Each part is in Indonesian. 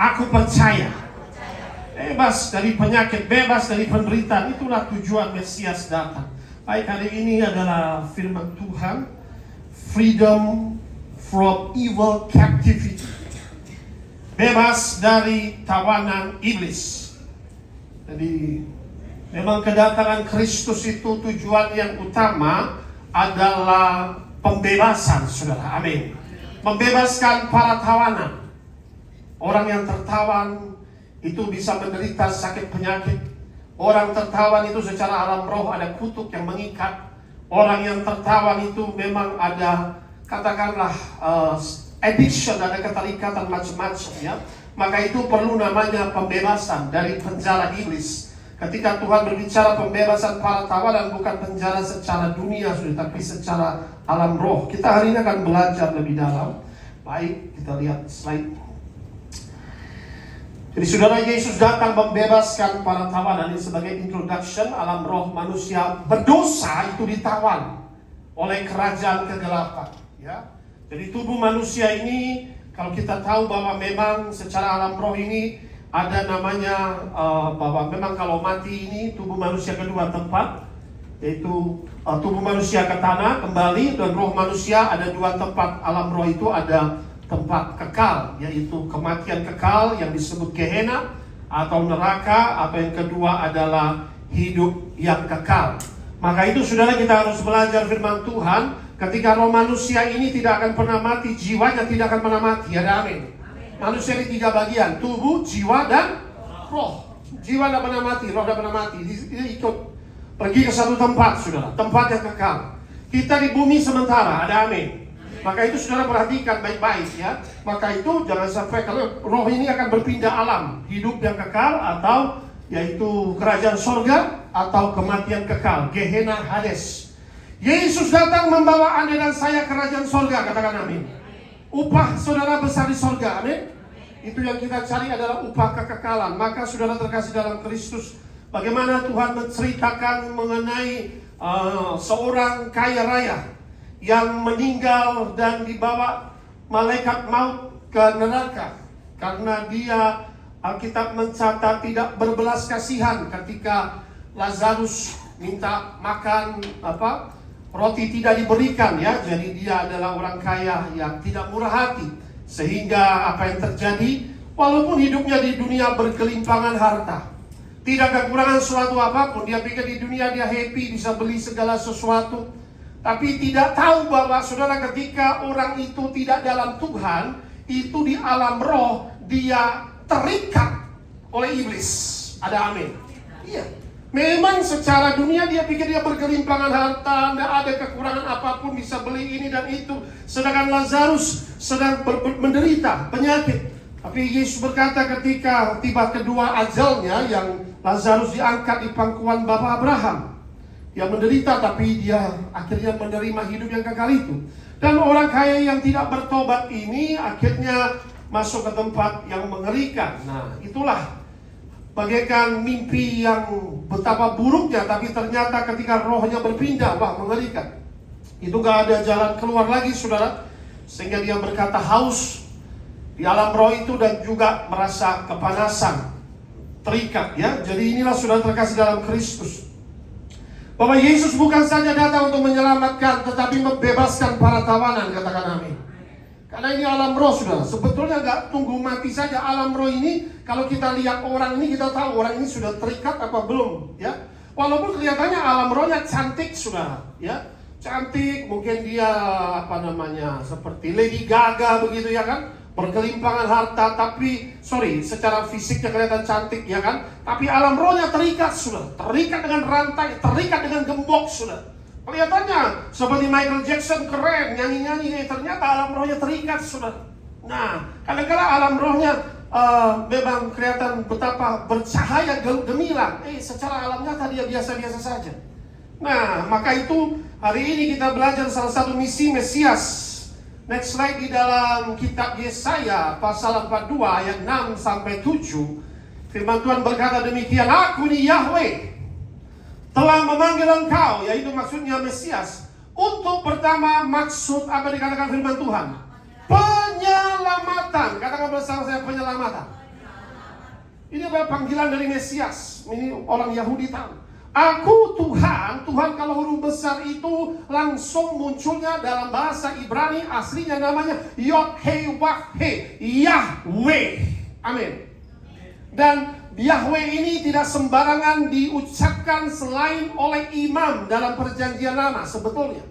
Aku percaya. Bebas dari penyakit, bebas dari penderitaan. Itulah tujuan Mesias datang. Baik, hari ini adalah firman Tuhan. Freedom from evil captivity. Bebas dari tawanan iblis. Jadi memang kedatangan Kristus itu tujuan yang utama adalah pembebasan, saudara. Amin. Membebaskan para tawanan. Orang yang tertawan itu bisa menderita sakit penyakit. Orang tertawan itu secara alam roh ada kutuk yang mengikat. Orang yang tertawan itu memang ada, katakanlah, addiction, ada keterikatan macam-macam, ya. Maka itu perlu namanya pembebasan dari penjara iblis. Ketika Tuhan berbicara pembebasan para tawanan, bukan penjara secara dunia, tapi secara alam roh. Kita hari ini akan belajar lebih dalam. Baik, kita lihat slide. Jadi saudara, Yesus datang membebaskan para tawanan. Ini sebagai introduction. Alam roh manusia berdosa itu ditawan oleh kerajaan kegelapan, ya. Jadi tubuh manusia ini, kalau kita tahu bahwa memang secara alam roh ini ada namanya bahwa memang kalau mati ini tubuh manusia kedua tempat, yaitu tubuh manusia ke tanah kembali, dan roh manusia ada dua tempat. Alam roh itu ada tempat kekal, yaitu kematian kekal yang disebut Gehenna atau neraka, atau yang kedua adalah hidup yang kekal. Maka itu saudara, kita harus belajar firman Tuhan. Ketika roh manusia ini tidak akan pernah mati, jiwanya tidak akan pernah mati. Ada amin. Manusia ini tiga bagian, tubuh, jiwa, dan roh. Jiwa tidak pernah mati, roh tidak pernah mati. Dia ikut pergi ke satu tempat, saudara, tempat yang kekal. Kita di bumi sementara, ada amin. Maka itu saudara perhatikan baik-baik, ya. Maka itu jangan sampai, kalau roh ini akan berpindah alam, hidup yang kekal atau yaitu kerajaan sorga atau kematian kekal, Gehenna, Hades. Yesus datang membawa Anda dan saya kerajaan sorga, katakan amin. Upah saudara besar di sorga, amin. Itu yang kita cari adalah upah kekekalan. Maka saudara terkasih dalam Kristus, bagaimana Tuhan menceritakan mengenai seorang kaya raya yang meninggal dan dibawa malaikat maut ke neraka karena dia, Alkitab mencatat, tidak berbelas kasihan ketika Lazarus minta makan roti tidak diberikan, ya. Jadi dia adalah orang kaya yang tidak murah hati, sehingga apa yang terjadi, walaupun hidupnya di dunia berkelimpangan harta, tidak kekurangan suatu apapun, dia pikir di dunia dia happy, bisa beli segala sesuatu. Tapi tidak tahu bahwa saudara, ketika orang itu tidak dalam Tuhan, itu di alam roh dia terikat oleh iblis. Ada amin. Iya. Memang secara dunia dia pikir dia berkelimpangan harta, tidak ada kekurangan apapun, bisa beli ini dan itu. Sedangkan Lazarus sedang menderita penyakit. Tapi Yesus berkata ketika tiba kedua ajalnya, yang Lazarus diangkat di pangkuan Bapa Abraham, yang menderita, tapi dia akhirnya menerima hidup yang kekal itu. Dan orang kaya yang tidak bertobat ini akhirnya masuk ke tempat yang mengerikan. Nah, itulah bagaikan mimpi yang betapa buruknya, tapi ternyata ketika rohnya berpindah, wah, mengerikan. Itu gak ada jalan keluar lagi, saudara. Sehingga dia berkata haus di alam roh itu, dan juga merasa kepanasan, terikat, ya. Jadi inilah saudara terkasih dalam Kristus, bahwa Yesus bukan saja datang untuk menyelamatkan, tetapi membebaskan para tawanan, katakan amin. Karena ini alam roh, saudara. Sebetulnya nggak tunggu mati saja. Alam roh ini, kalau kita lihat orang ini, kita tahu orang ini sudah terikat apa belum, ya. Walaupun kelihatannya alam rohnya cantik, saudara, ya. Cantik, mungkin dia seperti Lady Gaga begitu, ya kan. Berkelimpangan harta, tapi secara fisiknya kelihatan cantik, ya kan. Tapi alam rohnya terikat, sudah. Terikat dengan rantai, terikat dengan gembok, sudah. Kelihatannya seperti Michael Jackson, keren, nyanyi-nyanyi, ternyata alam rohnya terikat, sudah. Nah, kadang-kadang alam rohnya memang kelihatan betapa bercahaya, gemilang. Secara alam nyata dia biasa-biasa saja. Nah, maka itu hari ini kita belajar salah satu misi Mesias. Next slide, di dalam kitab Yesaya pasal 42 ayat 6-7. Firman Tuhan berkata demikian, aku ini Yahweh telah memanggil engkau, yaitu maksudnya Mesias, untuk pertama maksud apa dikatakan firman Tuhan? Penyelamatan. Katakan bersama saya, penyelamatan. Ini adalah panggilan dari Mesias. Ini orang Yahudi tahu. Aku Tuhan, Tuhan kalau huruf besar itu langsung munculnya dalam bahasa Ibrani, aslinya namanya Yod-He-Wah-He, Yahweh. Amin. Dan Yahweh ini tidak sembarangan diucapkan selain oleh imam dalam perjanjian lama sebetulnya.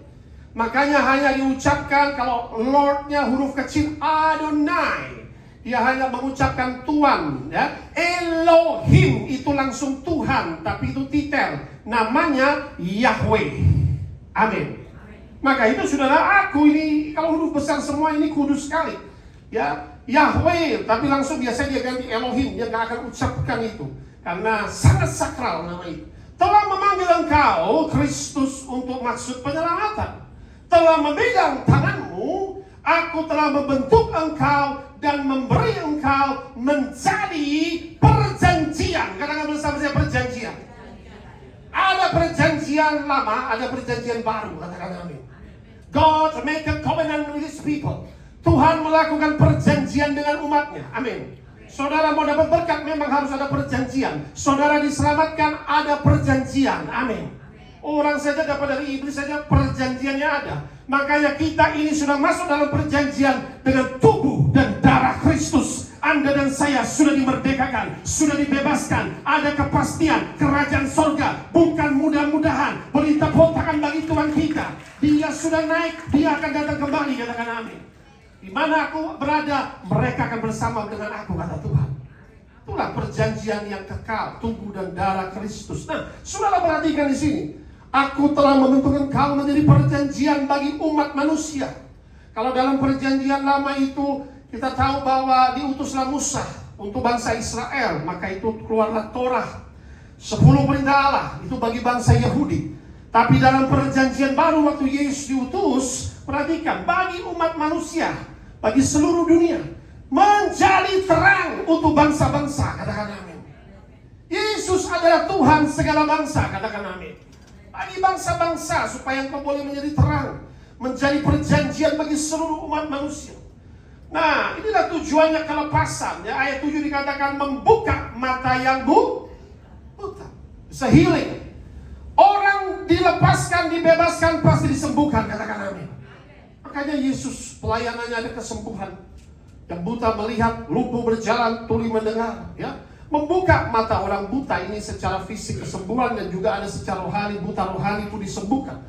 Makanya hanya diucapkan kalau Lordnya huruf kecil Adonai. Dia hanya mengucapkan Tuhan, ya. Elohim itu langsung Tuhan, tapi itu titel. Namanya Yahweh. Amin. Maka itu saudara, aku ini kalau huruf besar semua ini kudus sekali. Ya, Yahweh, tapi langsung biasanya dia ganti Elohim. Dia gak akan ucapkan itu karena sangat sakral nama itu. Telah memanggil engkau Kristus untuk maksud penyelamatan. Telah memegang tanganmu. Aku telah membentuk engkau dan memberi engkau menjadi perjanjian. Katakan bersama saya, perjanjian. Ada perjanjian lama, ada perjanjian baru. Katakan amin. God make a covenant with his people. Tuhan melakukan perjanjian dengan umatnya. Amin. Saudara mau dapat berkat memang harus ada perjanjian. Saudara diselamatkan ada perjanjian. Amin. Orang saja dapat dari iblis saja perjanjiannya ada. Makanya kita ini sudah masuk dalam perjanjian dengan tubuh dan darah Kristus. Anda dan saya sudah dimerdekakan, sudah dibebaskan. Ada kepastian kerajaan sorga. Bukan mudah-mudahan berita potakan bagi Tuhan kita. Dia sudah naik, dia akan datang kembali. Katakan amin. Di mana aku berada, mereka akan bersama dengan aku, kata Tuhan. Itulah perjanjian yang kekal, tubuh dan darah Kristus. Nah, saudara perhatikan di sini. Aku telah membentuk engkau menjadi perjanjian bagi umat manusia. Kalau dalam perjanjian lama itu kita tahu bahwa diutuslah Musa untuk bangsa Israel, maka itu keluarlah Torah. 10 perintah Allah itu bagi bangsa Yahudi. Tapi dalam perjanjian baru waktu Yesus diutus, perhatikan, bagi umat manusia, bagi seluruh dunia, menjadi terang untuk bangsa-bangsa. Katakan amin. Yesus adalah Tuhan segala bangsa. Katakan amin. Bagi bangsa-bangsa supaya engkau boleh menjadi terang, menjadi perjanjian bagi seluruh umat manusia. Nah, inilah tujuannya kelepasan. Ya, ayat 7 dikatakan membuka mata yang buta. It's a healing. Orang dilepaskan, dibebaskan, pasti disembuhkan. Katakan amin. Makanya Yesus pelayanannya ada kesembuhan. Yang buta melihat, lumpuh berjalan, tuli mendengar. Ya, membuka mata orang buta ini secara fisik kesembuhan, dan juga ada secara rohani, buta rohani pun disembuhkan.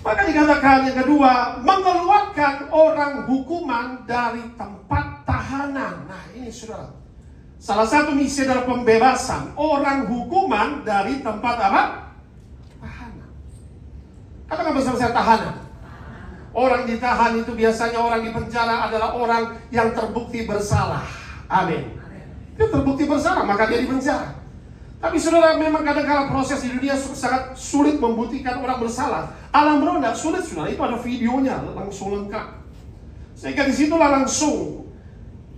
Maka dikatakan yang kedua, mengeluarkan orang hukuman dari tempat tahanan. Nah ini saudara, salah satu misi adalah pembebasan orang hukuman dari tempat apa? Tahanan. Katakan bersama saya, tahanan. Orang ditahan itu biasanya orang di penjara adalah orang yang terbukti bersalah. Amin. Dia terbukti bersalah, maka dia di penjara. Tapi saudara, memang kadang-kadang proses di dunia sangat sulit membuktikan orang bersalah. Alam roh tidak sulit, saudara. Itu ada videonya langsung lengkap. Sehingga disitulah langsung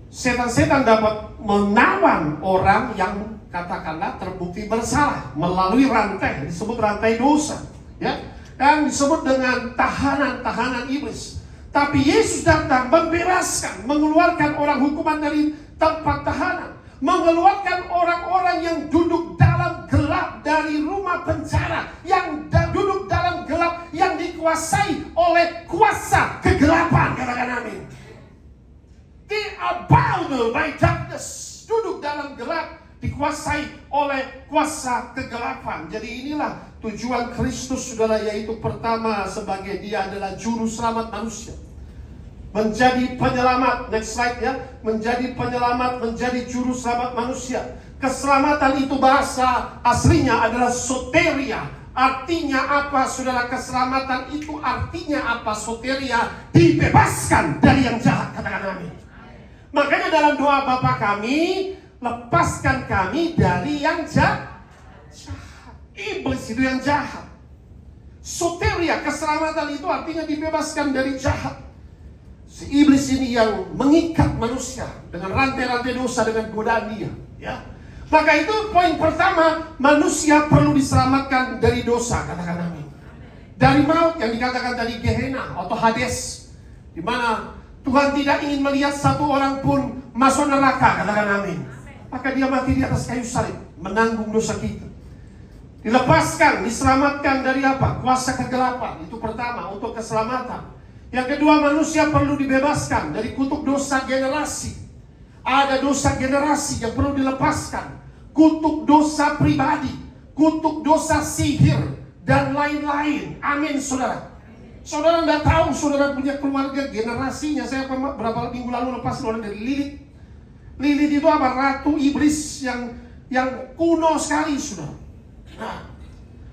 setan-setan dapat menawan orang yang katakanlah terbukti bersalah melalui rantai, disebut rantai dosa, ya, yang disebut dengan tahanan-tahanan iblis. Tapi Yesus datang membebaskan, mengeluarkan orang hukuman dari tempat tahanan. Mengeluarkan orang-orang yang duduk dalam gelap dari rumah penjara, yang duduk dalam gelap yang dikuasai oleh kuasa kegelapan. Katakan amin. They are bound by darkness. Duduk dalam gelap, dikuasai oleh kuasa kegelapan. Jadi inilah tujuan Kristus, saudara, yaitu pertama sebagai dia adalah juru selamat manusia. Menjadi penyelamat, next slide ya. Menjadi penyelamat, menjadi juru selamat manusia. Keselamatan itu bahasa aslinya adalah soteria. Artinya apa, saudara? Keselamatan itu artinya apa? Soteria, dibebaskan dari yang jahat. Katakan amin. Makanya dalam doa Bapa kami, lepaskan kami dari yang jahat. Iblis itu yang jahat. Soteria, keselamatan itu artinya dibebaskan dari jahat. Si iblis ini yang mengikat manusia dengan rantai-rantai dosa, dengan godaan dia, ya. Maka itu poin pertama, manusia perlu diselamatkan dari dosa. Katakan amin. Dari maut yang dikatakan tadi, Gehenna atau Hades, di mana Tuhan tidak ingin melihat satu orang pun masuk neraka. Katakan amin. maka dia mati di atas kayu salib, menanggung dosa kita. Dilepaskan, diselamatkan dari apa? Kuasa kegelapan. Itu pertama, untuk keselamatan. Yang kedua, manusia perlu dibebaskan dari kutuk dosa generasi. Ada dosa generasi yang perlu dilepaskan. Kutuk dosa pribadi, kutuk dosa sihir, dan lain-lain. Amin, saudara. Saudara tidak tahu, saudara punya keluarga generasinya. Saya beberapa minggu lalu lepas keluar dari Lilith. Lilith itu apa? Ratu iblis yang kuno sekali, saudara. Nah,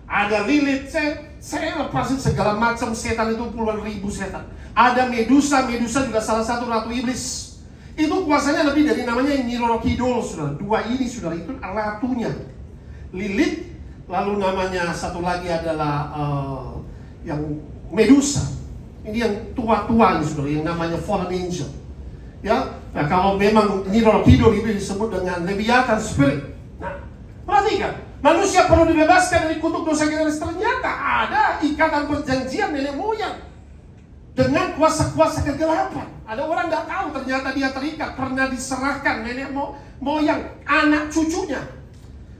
ada Lilith, saya lepasin segala macam setan itu, puluhan ribu setan. Ada Medusa juga salah satu ratu iblis. Itu kuasanya lebih dari namanya Nyi Roro Kidul, saudara. Dua ini, saudara, itu ratunya. Lilith, lalu namanya satu lagi adalah yang Medusa. Ini yang tua-tua ini, saudara, yang namanya Fallen Angel. Ya, nah kalau memang Nyi Roro Kidul itu disebut dengan Leviathan Spirit. Nah, perhatikan. Manusia perlu dibebaskan dari kutuk dosa generasi. Ternyata ada ikatan perjanjian nenek moyang dengan kuasa-kuasa kegelapan. Ada orang tidak tahu, ternyata dia terikat, pernah diserahkan nenek moyang, anak cucunya.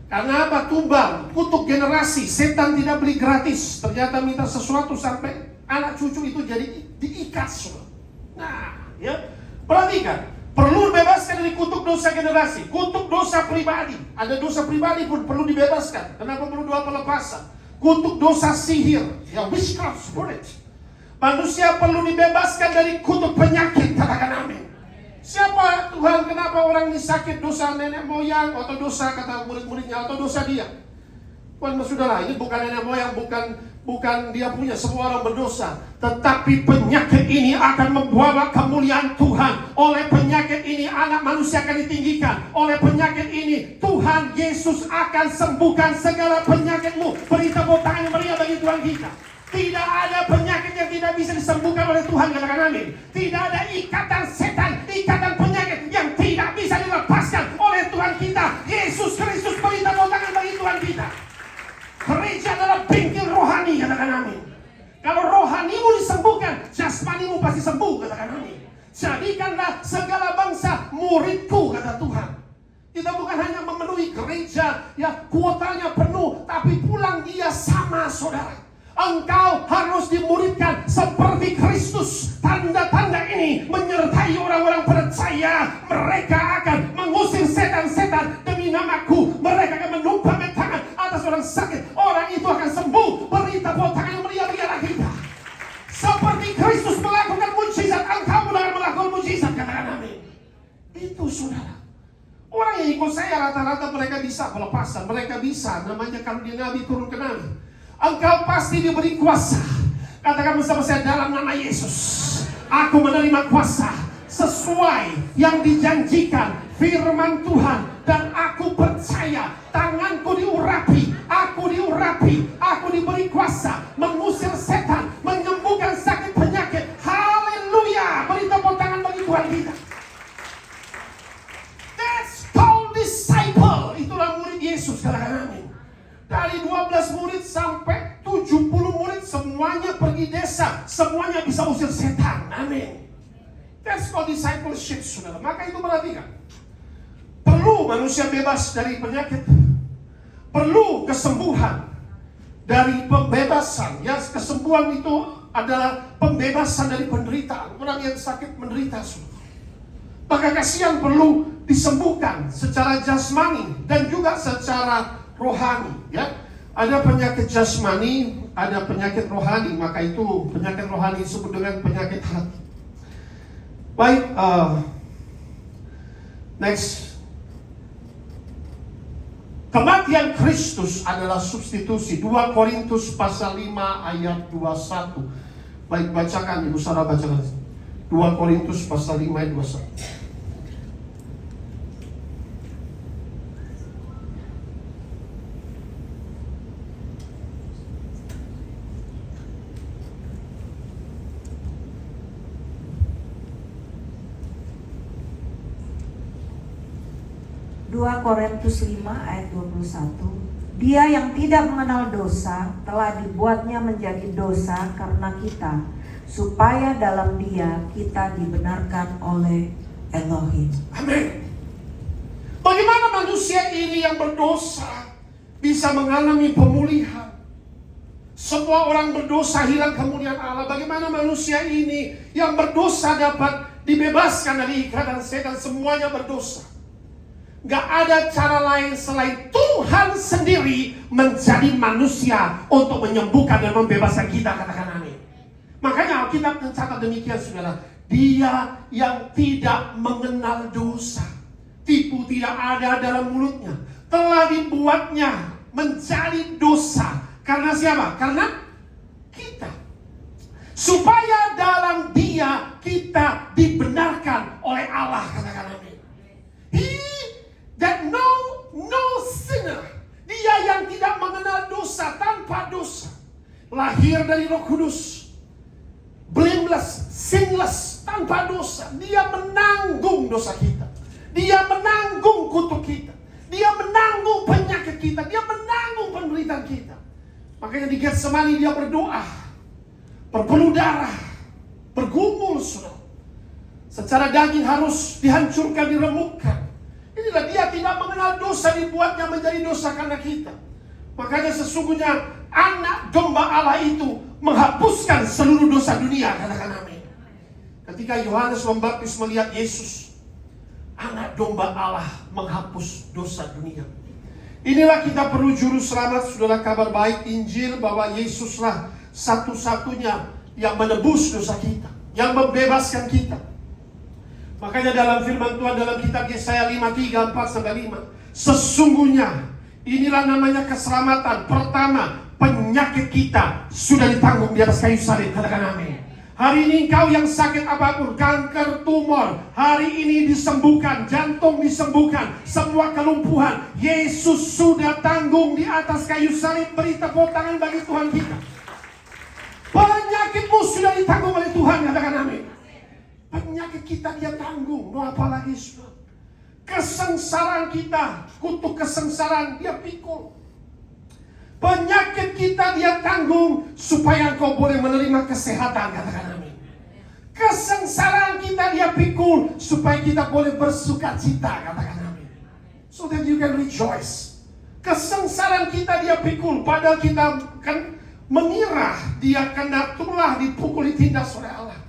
Karena apa? Tumbal, kutuk generasi. Setan tidak beli gratis. Ternyata minta sesuatu sampai anak cucu itu jadi diikat. Nah, ya, perhatikan. Perlu dibebaskan dari kutuk dosa generasi, kutuk dosa pribadi. Ada dosa pribadi pun perlu dibebaskan. Kenapa perlu doa pelepasan? Kutuk dosa sihir, ya, witchcraft spirit. Manusia perlu dibebaskan dari kutuk penyakit. Katakan amin. Siapa Tuhan? Kenapa orang ini sakit? Dosa nenek moyang atau dosa kata murid-muridnya atau dosa dia? Tuhan, sudahlah, ini bukan nenek moyang, bukan dia punya, semua orang berdosa. Tetapi penyakit ini akan membawa kemuliaan Tuhan. Oleh penyakit ini anak manusia akan ditinggikan. Oleh penyakit ini Tuhan Yesus akan sembuhkan segala penyakitmu. Beri tepuk tangan meriah bagi Tuhan kita. Tidak ada penyakit yang tidak bisa disembuhkan oleh Tuhan. Katakan amin. Tidak ada ikatan setan, ikatan penyakit yang tidak bisa dilepaskan oleh Tuhan kita Yesus Kristus. Beri tepuk tangan bagi Tuhan kita. Gereja adalah bengkel rohani, katakan amin. Kalau rohanimu disembuhkan, jasmanimu pasti sembuh, katakan amin. Jadikanlah segala bangsa muridku, kata Tuhan. Kita bukan hanya memenuhi gereja, ya kuotanya penuh, tapi pulang dia sama, saudara. Engkau harus dimuridkan seperti Kristus. Tanda-tanda ini menyertai orang-orang percaya. Mereka akan mengusir setan-setan demi namaku. Mereka akan menumpangkan tangan atas orang sakit. Orang itu akan sembuh. Beri tepuk tangan meriah bagi anak kita. Seperti Kristus melakukan mujizat, engkau akan melakukan mujizat. Katakan amin. Itu, saudara. Orang yang ikut saya rata-rata mereka bisa pelepasan. Mereka bisa, namanya kalau dia nabi turun ke nabi. Engkau pasti diberi kuasa. Katakan bersama saya, dalam nama Yesus, aku menerima kuasa sesuai yang dijanjikan firman Tuhan. Dan aku percaya tanganku diurapi, aku diberi kuasa mengusir setan, menyembuhkan sakit penyakit. Haleluya. Beri tepuk tangan bagi Tuhan kita. That's called disciple. Itulah murid Yesus. Katakan amin. Dari 12 murid sampai 70 murid, semuanya pergi desa, semuanya bisa usir setan. Amin. That's called discipleship, saudara. Maka itu perhatikan. Perlu manusia bebas dari penyakit. Perlu kesembuhan dari pembebasan. Ya, kesembuhan itu adalah pembebasan dari penderitaan. Orang yang sakit menderita, saudara. Maka kasihan perlu disembuhkan secara jasmani dan juga secara rohani, ya. Ada penyakit jasmani, ada penyakit rohani. Maka itu penyakit rohani disebut dengan penyakit hati. Baik, next. Kematian Kristus adalah substitusi. 2 Korintus pasal 5 ayat 21. Baik, bacakan Ibu Sarah, bacakan. 2 Korintus pasal 5 ayat 21. 2 Korintus 5 ayat 21. Dia yang tidak mengenal dosa telah dibuatnya menjadi dosa karena kita, supaya dalam dia kita dibenarkan oleh Elohim. Amin. Bagaimana manusia ini yang berdosa bisa mengalami pemulihan? Semua orang berdosa hilang kemuliaan Allah. Bagaimana manusia ini yang berdosa dapat dibebaskan dari ikatan setan? Semuanya berdosa. Gak ada cara lain selain Tuhan sendiri menjadi manusia untuk menyembuhkan dan membebaskan kita. Katakan amin. Makanya Alkitab mencatat demikian, saudara. Dia yang tidak mengenal dosa, tipu tidak ada dalam mulutnya, telah dibuatnya menjadi dosa. Karena siapa? Karena kita. Supaya dalam Dia kita dibenarkan oleh Allah. Katakan amin. That no sinner. Dia yang tidak mengenal dosa, tanpa dosa, lahir dari Roh Kudus, blameless, sinless, tanpa dosa. Dia menanggung dosa kita. Dia menanggung kutuk kita. Dia menanggung penyakit kita. Dia menanggung penderitaan kita. Makanya di Getsemani dia berdoa, berpeluh darah, bergumul, saudara. Secara daging harus dihancurkan, diremukkan. Inilah dia tidak mengenal dosa, dibuatnya menjadi dosa karena kita. Makanya sesungguhnya anak domba Allah itu menghapuskan seluruh dosa dunia. Katakan amin. Ketika Yohanes Pembaptis melihat Yesus, anak domba Allah menghapus dosa dunia. Inilah kita perlu juru selamat, saudara. Kabar baik Injil bahwa Yesuslah satu-satunya yang menebus dosa kita, yang membebaskan kita. Makanya dalam firman Tuhan dalam kitab Yesaya 53:4-5, sesungguhnya inilah namanya keselamatan. Pertama, penyakit kita sudah ditanggung di atas kayu salib. Katakan amin. Hari ini engkau yang sakit apapun, kanker, tumor, hari ini disembuhkan, jantung disembuhkan, semua kelumpuhan Yesus sudah tanggung di atas kayu salib. Beri tepuk tangan bagi Tuhan kita. Penyakitmu sudah ditanggung oleh Tuhan. Katakan amin. Penyakit kita dia tanggung. Mau apa lagi, saudara? Kesengsaraan kita, kutuk kesengsaraan dia pikul. Penyakit kita dia tanggung supaya engkau boleh menerima kesehatan. Katakan amin. Kesengsaraan kita dia pikul supaya kita boleh bersuka cita. Katakan amin. So that you can rejoice. Kesengsaraan kita dia pikul, padahal kita kan mengira dia kena tulah, dipukul, ditindas oleh Allah.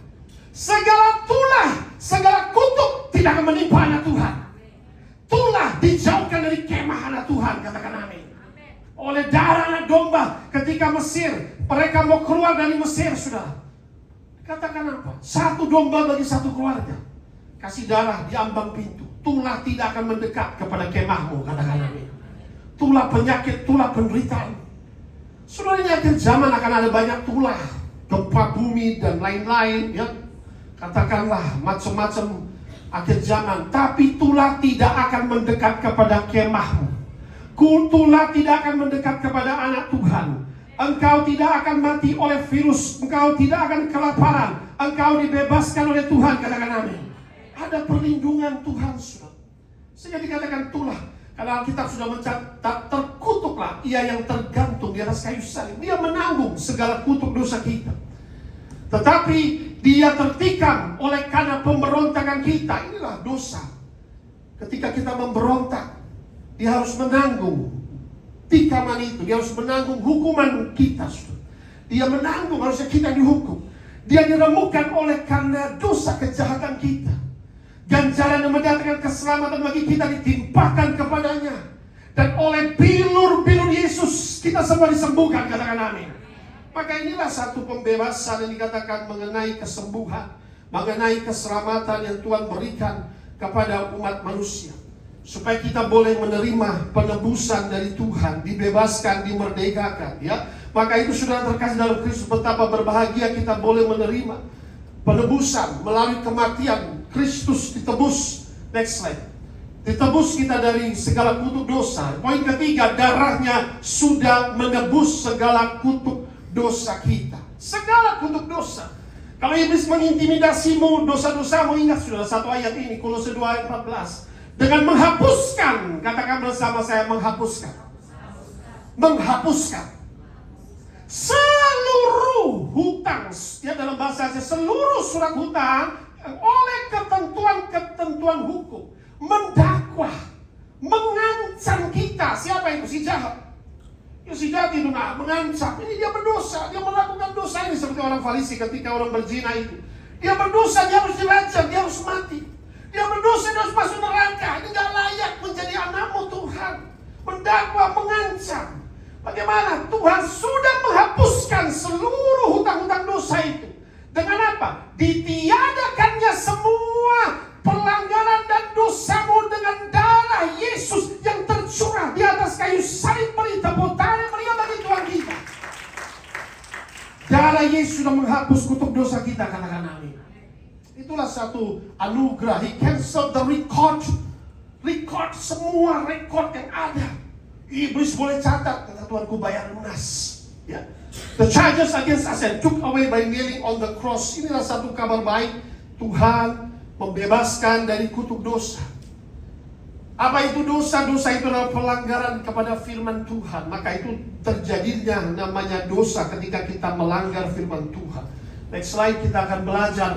Segala tulah, segala kutuk tidak akan menimpa anak Tuhan. Tulah dijauhkan dari kemah anak Tuhan. Katakan amin. Oleh darah anak domba ketika Mesir, mereka mau keluar dari Mesir, saudara. Katakan apa? Satu domba bagi satu keluarga. Kasih darah di ambang pintu. Tulah tidak akan mendekat kepada kemahmu. Katakan amin. Tulah penyakit, tulah penderitaan. Saudara, ini akhir zaman akan ada banyak tulah, gempa bumi dan lain-lain, ya. Katakanlah macam-macam akhir zaman. Tapi tulah tidak akan mendekat kepada kemahmu. Tulah tidak akan mendekat kepada anak Tuhan. Engkau tidak akan mati oleh virus. Engkau tidak akan kelaparan. Engkau dibebaskan oleh Tuhan. Katakan amin. Ada perlindungan Tuhan, saudara. Sehingga dikatakan tulah. Karena Alkitab sudah mencatat, terkutuklah ia yang tergantung di atas kayu salib. Dia menanggung segala kutuk dosa kita. Tetapi dia tertikam oleh karena pemberontakan kita. Inilah dosa. Ketika kita memberontak, dia harus menanggung tikaman itu. Dia harus menanggung hukuman kita. Dia menanggung, harusnya kita dihukum. Dia diremukkan oleh karena dosa kejahatan kita. Ganjaran yang mendatangkan keselamatan bagi kita ditimpakan kepadanya. Dan oleh bilur-bilur Yesus kita semua disembuhkan. Katakan amin. Maka inilah satu pembebasan yang dikatakan mengenai kesembuhan, mengenai keselamatan yang Tuhan berikan kepada umat manusia. Supaya kita boleh menerima penebusan dari Tuhan, dibebaskan, dimerdekakan, ya. Maka itu sudah terkasih dalam Kristus, betapa berbahagia kita boleh menerima penebusan melalui kematian Kristus. Ditebus. Next slide. Ditebus kita dari segala kutuk dosa. Poin ketiga, darahnya sudah menebus segala kutuk dosa kita. Segala kutuk dosa. Kalau iblis mengintimidasimu, dosa-dosamu, ingat sudah satu ayat ini, Kolose 2 ayat 14. Dengan menghapuskan, katakan bersama saya, menghapuskan. Menghapuskan seluruh hutang, ya, dalam bahasa Asia, seluruh surat hutang oleh ketentuan-ketentuan hukum, mendakwa, siapa itu? Si jahat. Ya, si jahat itu mengancam. Ini dia berdosa, dia melakukan dosa ini seperti orang Farisi ketika orang berzina itu. Dia berdosa, dia harus dirajam, dia harus mati. Dia berdosa, dia harus masuk neraka. Ini gak layak menjadi anakmu Tuhan. Mendakwa, mengancam. Bagaimana? Tuhan sudah menghapuskan seluruh hutang-hutang dosa itu. Dengan apa? Ditiadakannya semua pelanggaran dan dosamu dengan darah Yesus yang tercurah di atas kayu salib. Beri tepuk tangan meriah bagi Tuhan kita. Darah Yesus sudah menghapus kutuk dosa kita, katakan amin. Itulah satu anugerah. He cancelled the record semua rekod yang ada. Iblis boleh catat, kata Tuhan, ku bayar lunas. Ya. The charges against us and took away by nailing on the cross. Inilah satu kabar baik. Tuhan membebaskan dari kutuk dosa. Apa itu dosa? Dosa itu adalah pelanggaran kepada firman Tuhan. Maka itu terjadinya namanya dosa ketika kita melanggar firman Tuhan. Next slide, kita akan belajar.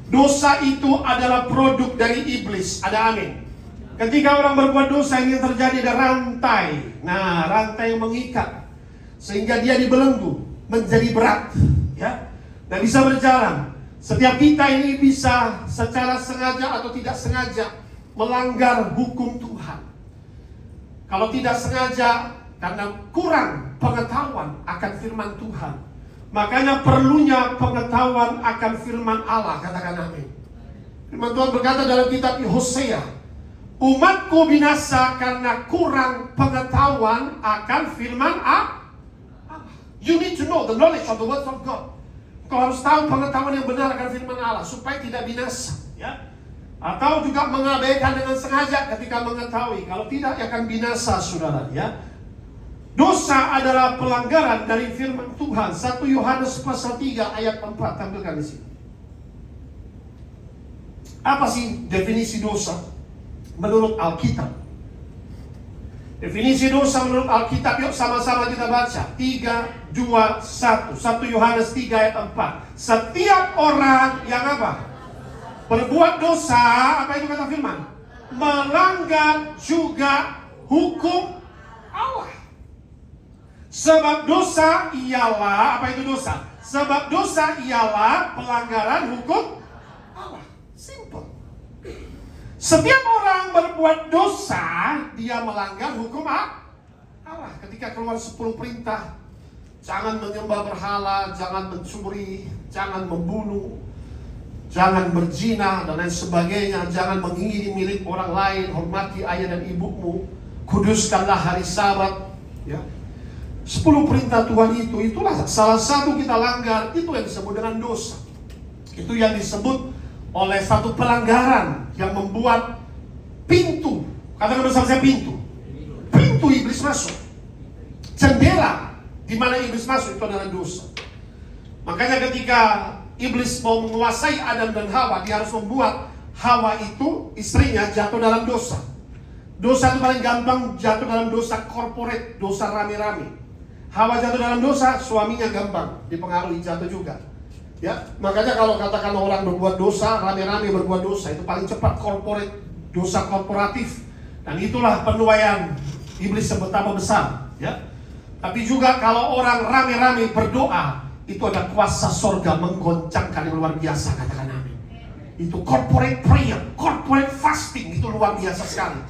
Dosa itu adalah produk dari iblis. Ada amin. Ketika orang berbuat dosa, ini yang terjadi ada rantai. Nah, rantai yang mengikat sehingga dia dibelenggu menjadi berat, ya. Dan bisa berjalan. Setiap kita ini bisa secara sengaja atau tidak sengaja melanggar hukum Tuhan. Kalau tidak sengaja karena kurang pengetahuan akan firman Tuhan, makanya perlunya pengetahuan akan firman Allah. Katakan amin. Firman Tuhan berkata dalam kitab Hosea, umatku binasa karena kurang pengetahuan akan firman Allah. You need to know the knowledge of the word of God. Kau harus tahu pengetahuan yang benar akan firman Allah supaya tidak binasa, ya. Atau juga mengabaikan dengan sengaja ketika mengetahui. Kalau tidak akan binasa, saudara, ya. Dosa adalah pelanggaran dari firman Tuhan. 1 Yohanes pasal 3 ayat 4, tampilkan di sini. Apa sih definisi dosa menurut Alkitab? Definisi dosa menurut Alkitab, yuk sama-sama kita baca. 3, 2, 1. 1 Yohanes 3 ayat 4. Setiap orang yang apa? Berbuat dosa, apa itu kata firman? Melanggar juga hukum Allah. Sebab dosa ialah, apa itu dosa? Sebab dosa ialah pelanggaran hukum Allah. Simple. Setiap orang berbuat dosa, dia melanggar hukum Allah. Ketika keluar 10 perintah, jangan menyembah berhala, jangan mencuri, jangan membunuh, jangan berzina dan lain sebagainya, jangan mengingini milik orang lain, hormati ayah dan ibumu, kuduskanlah hari Sabat, ya. 10 perintah Tuhan itulah salah satu kita langgar, itu yang disebut dengan dosa. Itu yang disebut oleh satu pelanggaran yang membuat pintu, katakan bersama saya, pintu iblis masuk. Jendela di mana iblis masuk itu adalah dosa. Makanya ketika iblis mau menguasai Adam dan Hawa, dia harus membuat Hawa itu, istrinya, jatuh dalam dosa. Dosa itu paling gampang jatuh dalam dosa corporate, dosa rame-rame. Hawa jatuh dalam dosa, suaminya gampang dipengaruhi jatuh juga. Ya, makanya kalau katakan orang berbuat dosa, rame-rame berbuat dosa, itu paling cepat corporate, dosa korporatif. Dan itulah penuaian iblis yang betapa besar, ya. Tapi juga kalau orang rame-rame berdoa, itu ada kuasa sorga menggoncangkan yang luar biasa, katakan amin. Itu corporate prayer, corporate fasting, itu luar biasa sekali.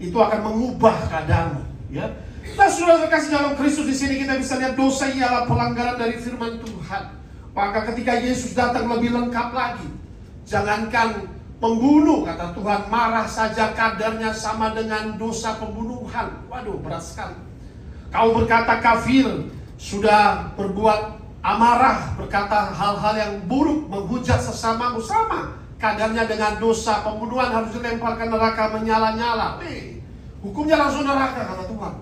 Itu akan mengubah keadaanmu, ya. Nah, saudara kasih dalam Kristus, di sini kita bisa lihat dosa ialah pelanggaran dari firman Tuhan. Maka ketika Yesus datang lebih lengkap lagi. Jangankan membunuh, kata Tuhan, marah saja kadarnya sama dengan dosa pembunuhan. Waduh, berat sekali. Kau berkata kafir, sudah berbuat amarah, berkata hal-hal yang buruk, menghujat sesamamu, sama kadarnya dengan dosa pembunuhan, harus dilemparkan neraka menyala-nyala. Hukumnya langsung neraka, kata Tuhan.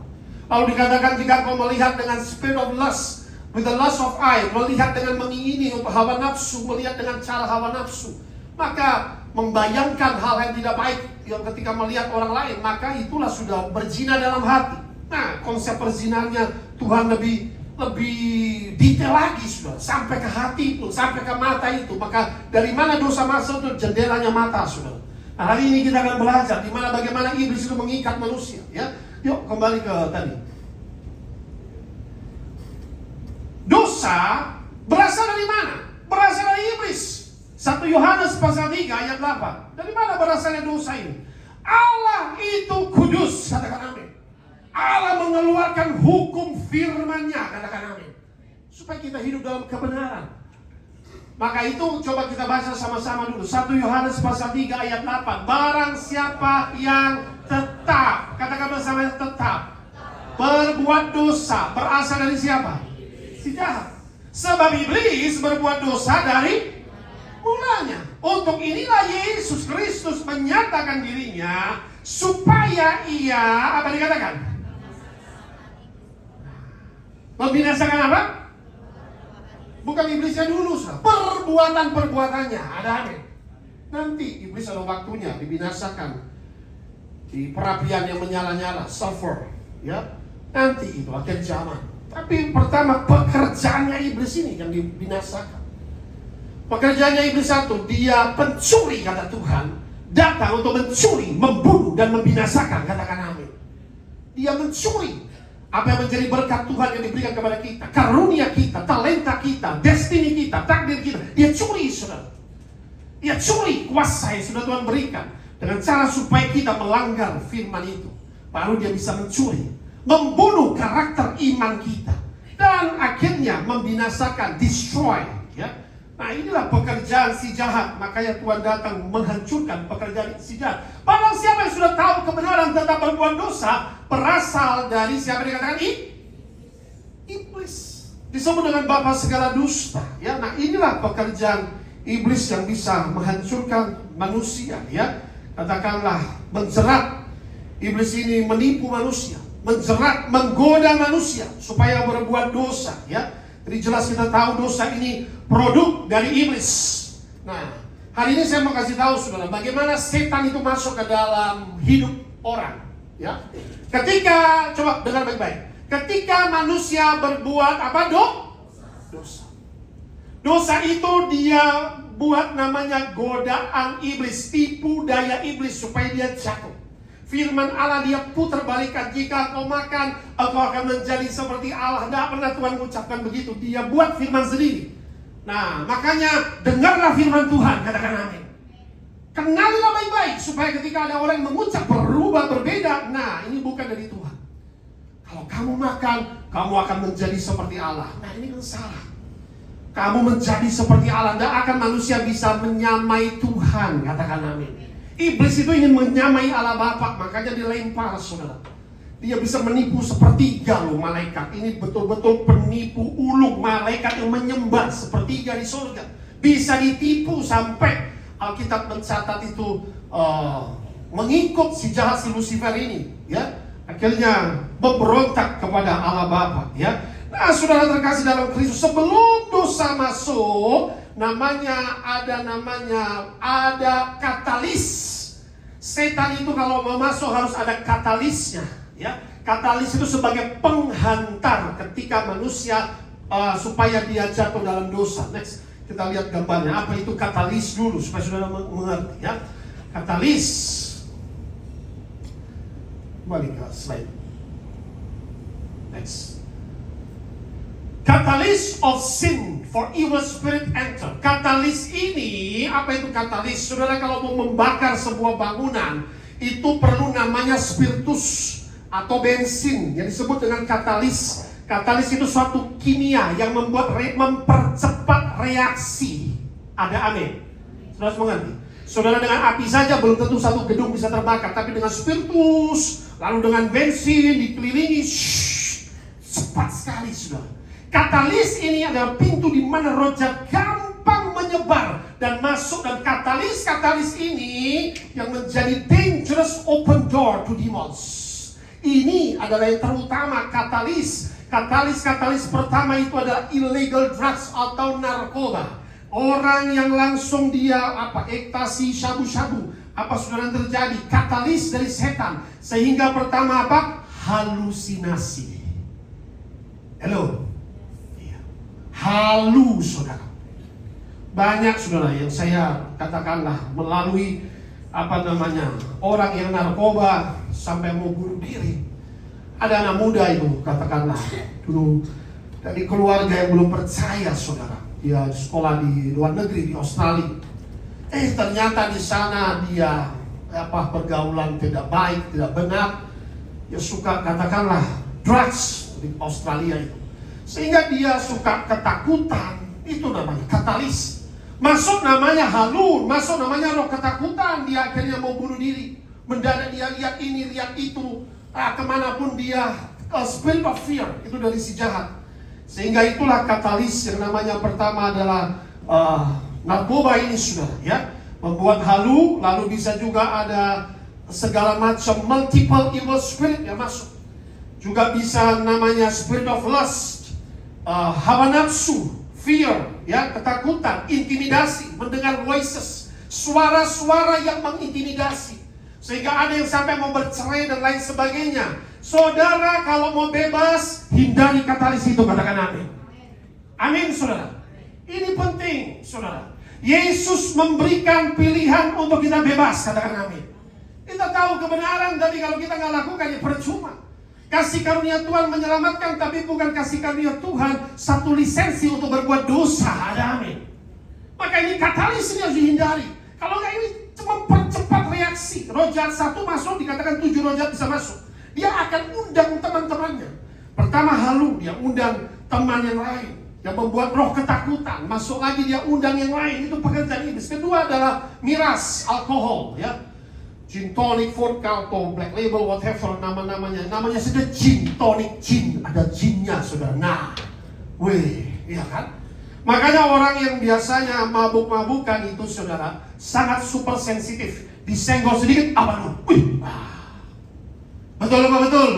Lalu dikatakan jika kau melihat dengan spirit of lust, with the lust of eye, melihat dengan mengingini untuk hawa nafsu, melihat dengan cara hawa nafsu, maka membayangkan hal yang tidak baik yang ketika melihat orang lain, maka itulah sudah berzina dalam hati. Nah, konsep perzinanya Tuhan lebih detail lagi, sudah sampai ke hati itu, sampai ke mata itu. Maka dari mana dosa masuk itu? Jendelanya mata, sudah. Nah, hari ini kita akan belajar di mana bagaimana iblis itu mengikat manusia, ya. Yuk kembali ke tadi. Dosa berasal dari mana? Berasal dari iblis. 1 Yohanes pasal 3 ayat 8. Dari mana berasalnya dosa ini? Allah itu kudus, katakan amin. Allah mengeluarkan hukum firman-Nya, katakan amin. Supaya kita hidup dalam kebenaran. Maka itu coba kita baca sama-sama dulu. 1 Yohanes pasal 3 ayat 8. Barang siapa yang tetap, katakan bersama, tetap berbuat dosa, berasal dari siapa? Si jahat. Sebab iblis berbuat dosa dari mulanya. Untuk inilah Yesus Kristus menyatakan dirinya supaya ia, apa dikatakan? Membinasakan apa? Bukan iblisnya dulu, perbuatan-perbuatannya. Ada amin. Nanti iblis ada waktunya dibinasakan di perapian yang menyala-nyala, sulfur, ya. Nanti itu akhir zaman. Tapi pertama pekerjaannya iblis ini yang dibinasakan. Pekerjaannya iblis satu, dia pencuri, kata Tuhan. Datang untuk mencuri, membunuh, dan membinasakan, katakan amin. Dia mencuri apa yang menjadi berkat Tuhan yang diberikan kepada kita, karunia kita, talenta kita, destiny kita, takdir kita. Dia curi, saudara. Dia curi kuasa yang sudah Tuhan berikan dengan cara supaya kita melanggar firman itu. Baru dia bisa mencuri, membunuh karakter iman kita, dan akhirnya membinasakan, destroy, ya. Nah, inilah pekerjaan si jahat. Makanya Tuhan datang menghancurkan pekerjaan si jahat. Barang siapa yang sudah tahu kebenaran tetap berbuat dosa, berasal dari siapa dikatakan iblis. Disebut dengan bapa segala dusta, ya. Nah, inilah pekerjaan iblis yang bisa menghancurkan manusia, ya. Katakanlah menjerat. Iblis ini menipu manusia, menjerat, menggoda manusia supaya berbuat dosa, ya. Jadi jelas kita tahu dosa ini produk dari iblis. Nah, hari ini saya mau kasih tahu saudara, bagaimana setan itu masuk ke dalam hidup orang, ya. Ketika, coba dengar baik-baik. Ketika manusia berbuat apa? Dosa. Dosa itu dia buat namanya godaan iblis, tipu daya iblis supaya dia jatuh. Firman Allah dia putar balikan, jika kau makan, engkau akan menjadi seperti Allah. Tidak pernah Tuhan mengucapkan begitu. Dia buat firman sendiri. Nah, makanya dengarlah firman Tuhan, katakan amin. Kenalilah baik-baik, supaya ketika ada orang yang mengucap berubah, berbeda. Nah, ini bukan dari Tuhan. Kalau kamu makan, kamu akan menjadi seperti Allah. Nah, ini kan salah. Kamu menjadi seperti Allah, tidak akan manusia bisa menyamai Tuhan, katakan amin. Iblis itu ingin menyamai Allah Bapa, makanya dilempar, saudara. Dia bisa menipu sepertiga loh malaikat. Ini betul-betul penipu ulung, malaikat yang menyembah sepertiga di surga. Bisa ditipu sampai Alkitab mencatat itu mengikut si jahat, si Lucifer ini, ya. Akhirnya memberontak kepada Allah Bapa, ya. Nah, saudara terkasih dalam Kristus, sebelum dosa masuk, ada katalis. Setan itu kalau mau masuk harus ada katalisnya, ya. Katalis itu sebagai penghantar ketika manusia supaya dia jatuh dalam dosa. Next, kita lihat gambarnya. Apa itu katalis dulu supaya saudara mengerti, ya. Katalis. Balik ke slide. Next. Catalyst of sin for evil spirit enter. Katalis ini, apa itu katalis? Saudara, kalau mau membakar sebuah bangunan, itu perlu namanya spiritus atau bensin yang disebut dengan katalis. Katalis itu suatu kimia yang mempercepat reaksi. Ada amin? Saudara mengerti? Saudara, dengan api saja belum tentu satu gedung bisa terbakar, tapi dengan spiritus, lalu dengan bensin dikelilingi, cepat sekali, saudara. Katalis ini adalah pintu di mana roh jahat gampang menyebar dan masuk, dan katalis ini yang menjadi dangerous open door to demons. Ini adalah yang terutama katalis. Katalis pertama itu adalah illegal drugs atau narkoba. Orang yang langsung dia ekstasi, shabu-shabu. Apa saudara yang terjadi? Katalis dari setan. Sehingga pertama apa? Halusinasi. Hello. Halu, saudara. Banyak saudara yang saya katakanlah melalui orang yang narkoba sampai mau bunuh diri. Ada anak muda itu, katakanlah dulu dari keluarga yang belum percaya, saudara. Dia sekolah di luar negeri, di Australia. Ternyata di sana dia pergaulan tidak baik, tidak benar. Dia suka, katakanlah, drugs di Australia itu. Sehingga dia suka ketakutan. Itu namanya katalis. Masuk namanya halun, masuk namanya roh ketakutan. Dia akhirnya mau bunuh diri. Mendadak dia lihat ini, lihat itu. Kemanapun dia, spirit of fear, itu dari si jahat. Sehingga itulah katalis yang namanya pertama adalah narkoba ini, saudara, ya. Membuat halu, lalu bisa juga ada segala macam multiple evil spirit yang masuk. Juga bisa namanya spirit of lust, hawa nafsu, fear, ya, ketakutan, intimidasi, mendengar voices, suara-suara yang mengintimidasi. Sehingga ada yang sampai mau bercerai dan lain sebagainya. Saudara, kalau mau bebas, hindari katalis itu, katakan amin. Amin, saudara. Ini penting, saudara. Yesus memberikan pilihan untuk kita bebas, katakan amin. Kita tahu kebenaran, tapi kalau kita nggak lakukan, ya percuma. Kasih karunia Tuhan menyelamatkan, tapi bukan kasih karunia Tuhan satu lisensi untuk berbuat dosa, ada amin. Maka ini katalis ini harus dihindari. Kalau nggak, ini mempercepat reaksi. Roh jahat satu masuk, dikatakan 7 roh jahat bisa masuk. Dia akan undang teman-temannya. Pertama halu, dia undang teman yang lain, yang membuat roh ketakutan. Masuk lagi dia undang yang lain, itu pekerjaan iblis. Kedua adalah miras, alkohol, ya. Gin tonic, vodka, atau black label, whatever nama-namanya. Namanya sudah gin tonic, gin. Ada ginnya, saudara. Nah, iya kan? Makanya orang yang biasanya mabuk-mabukan itu, saudara, sangat super sensitif. Disenggol sedikit, apa dulu? Betul apa betul?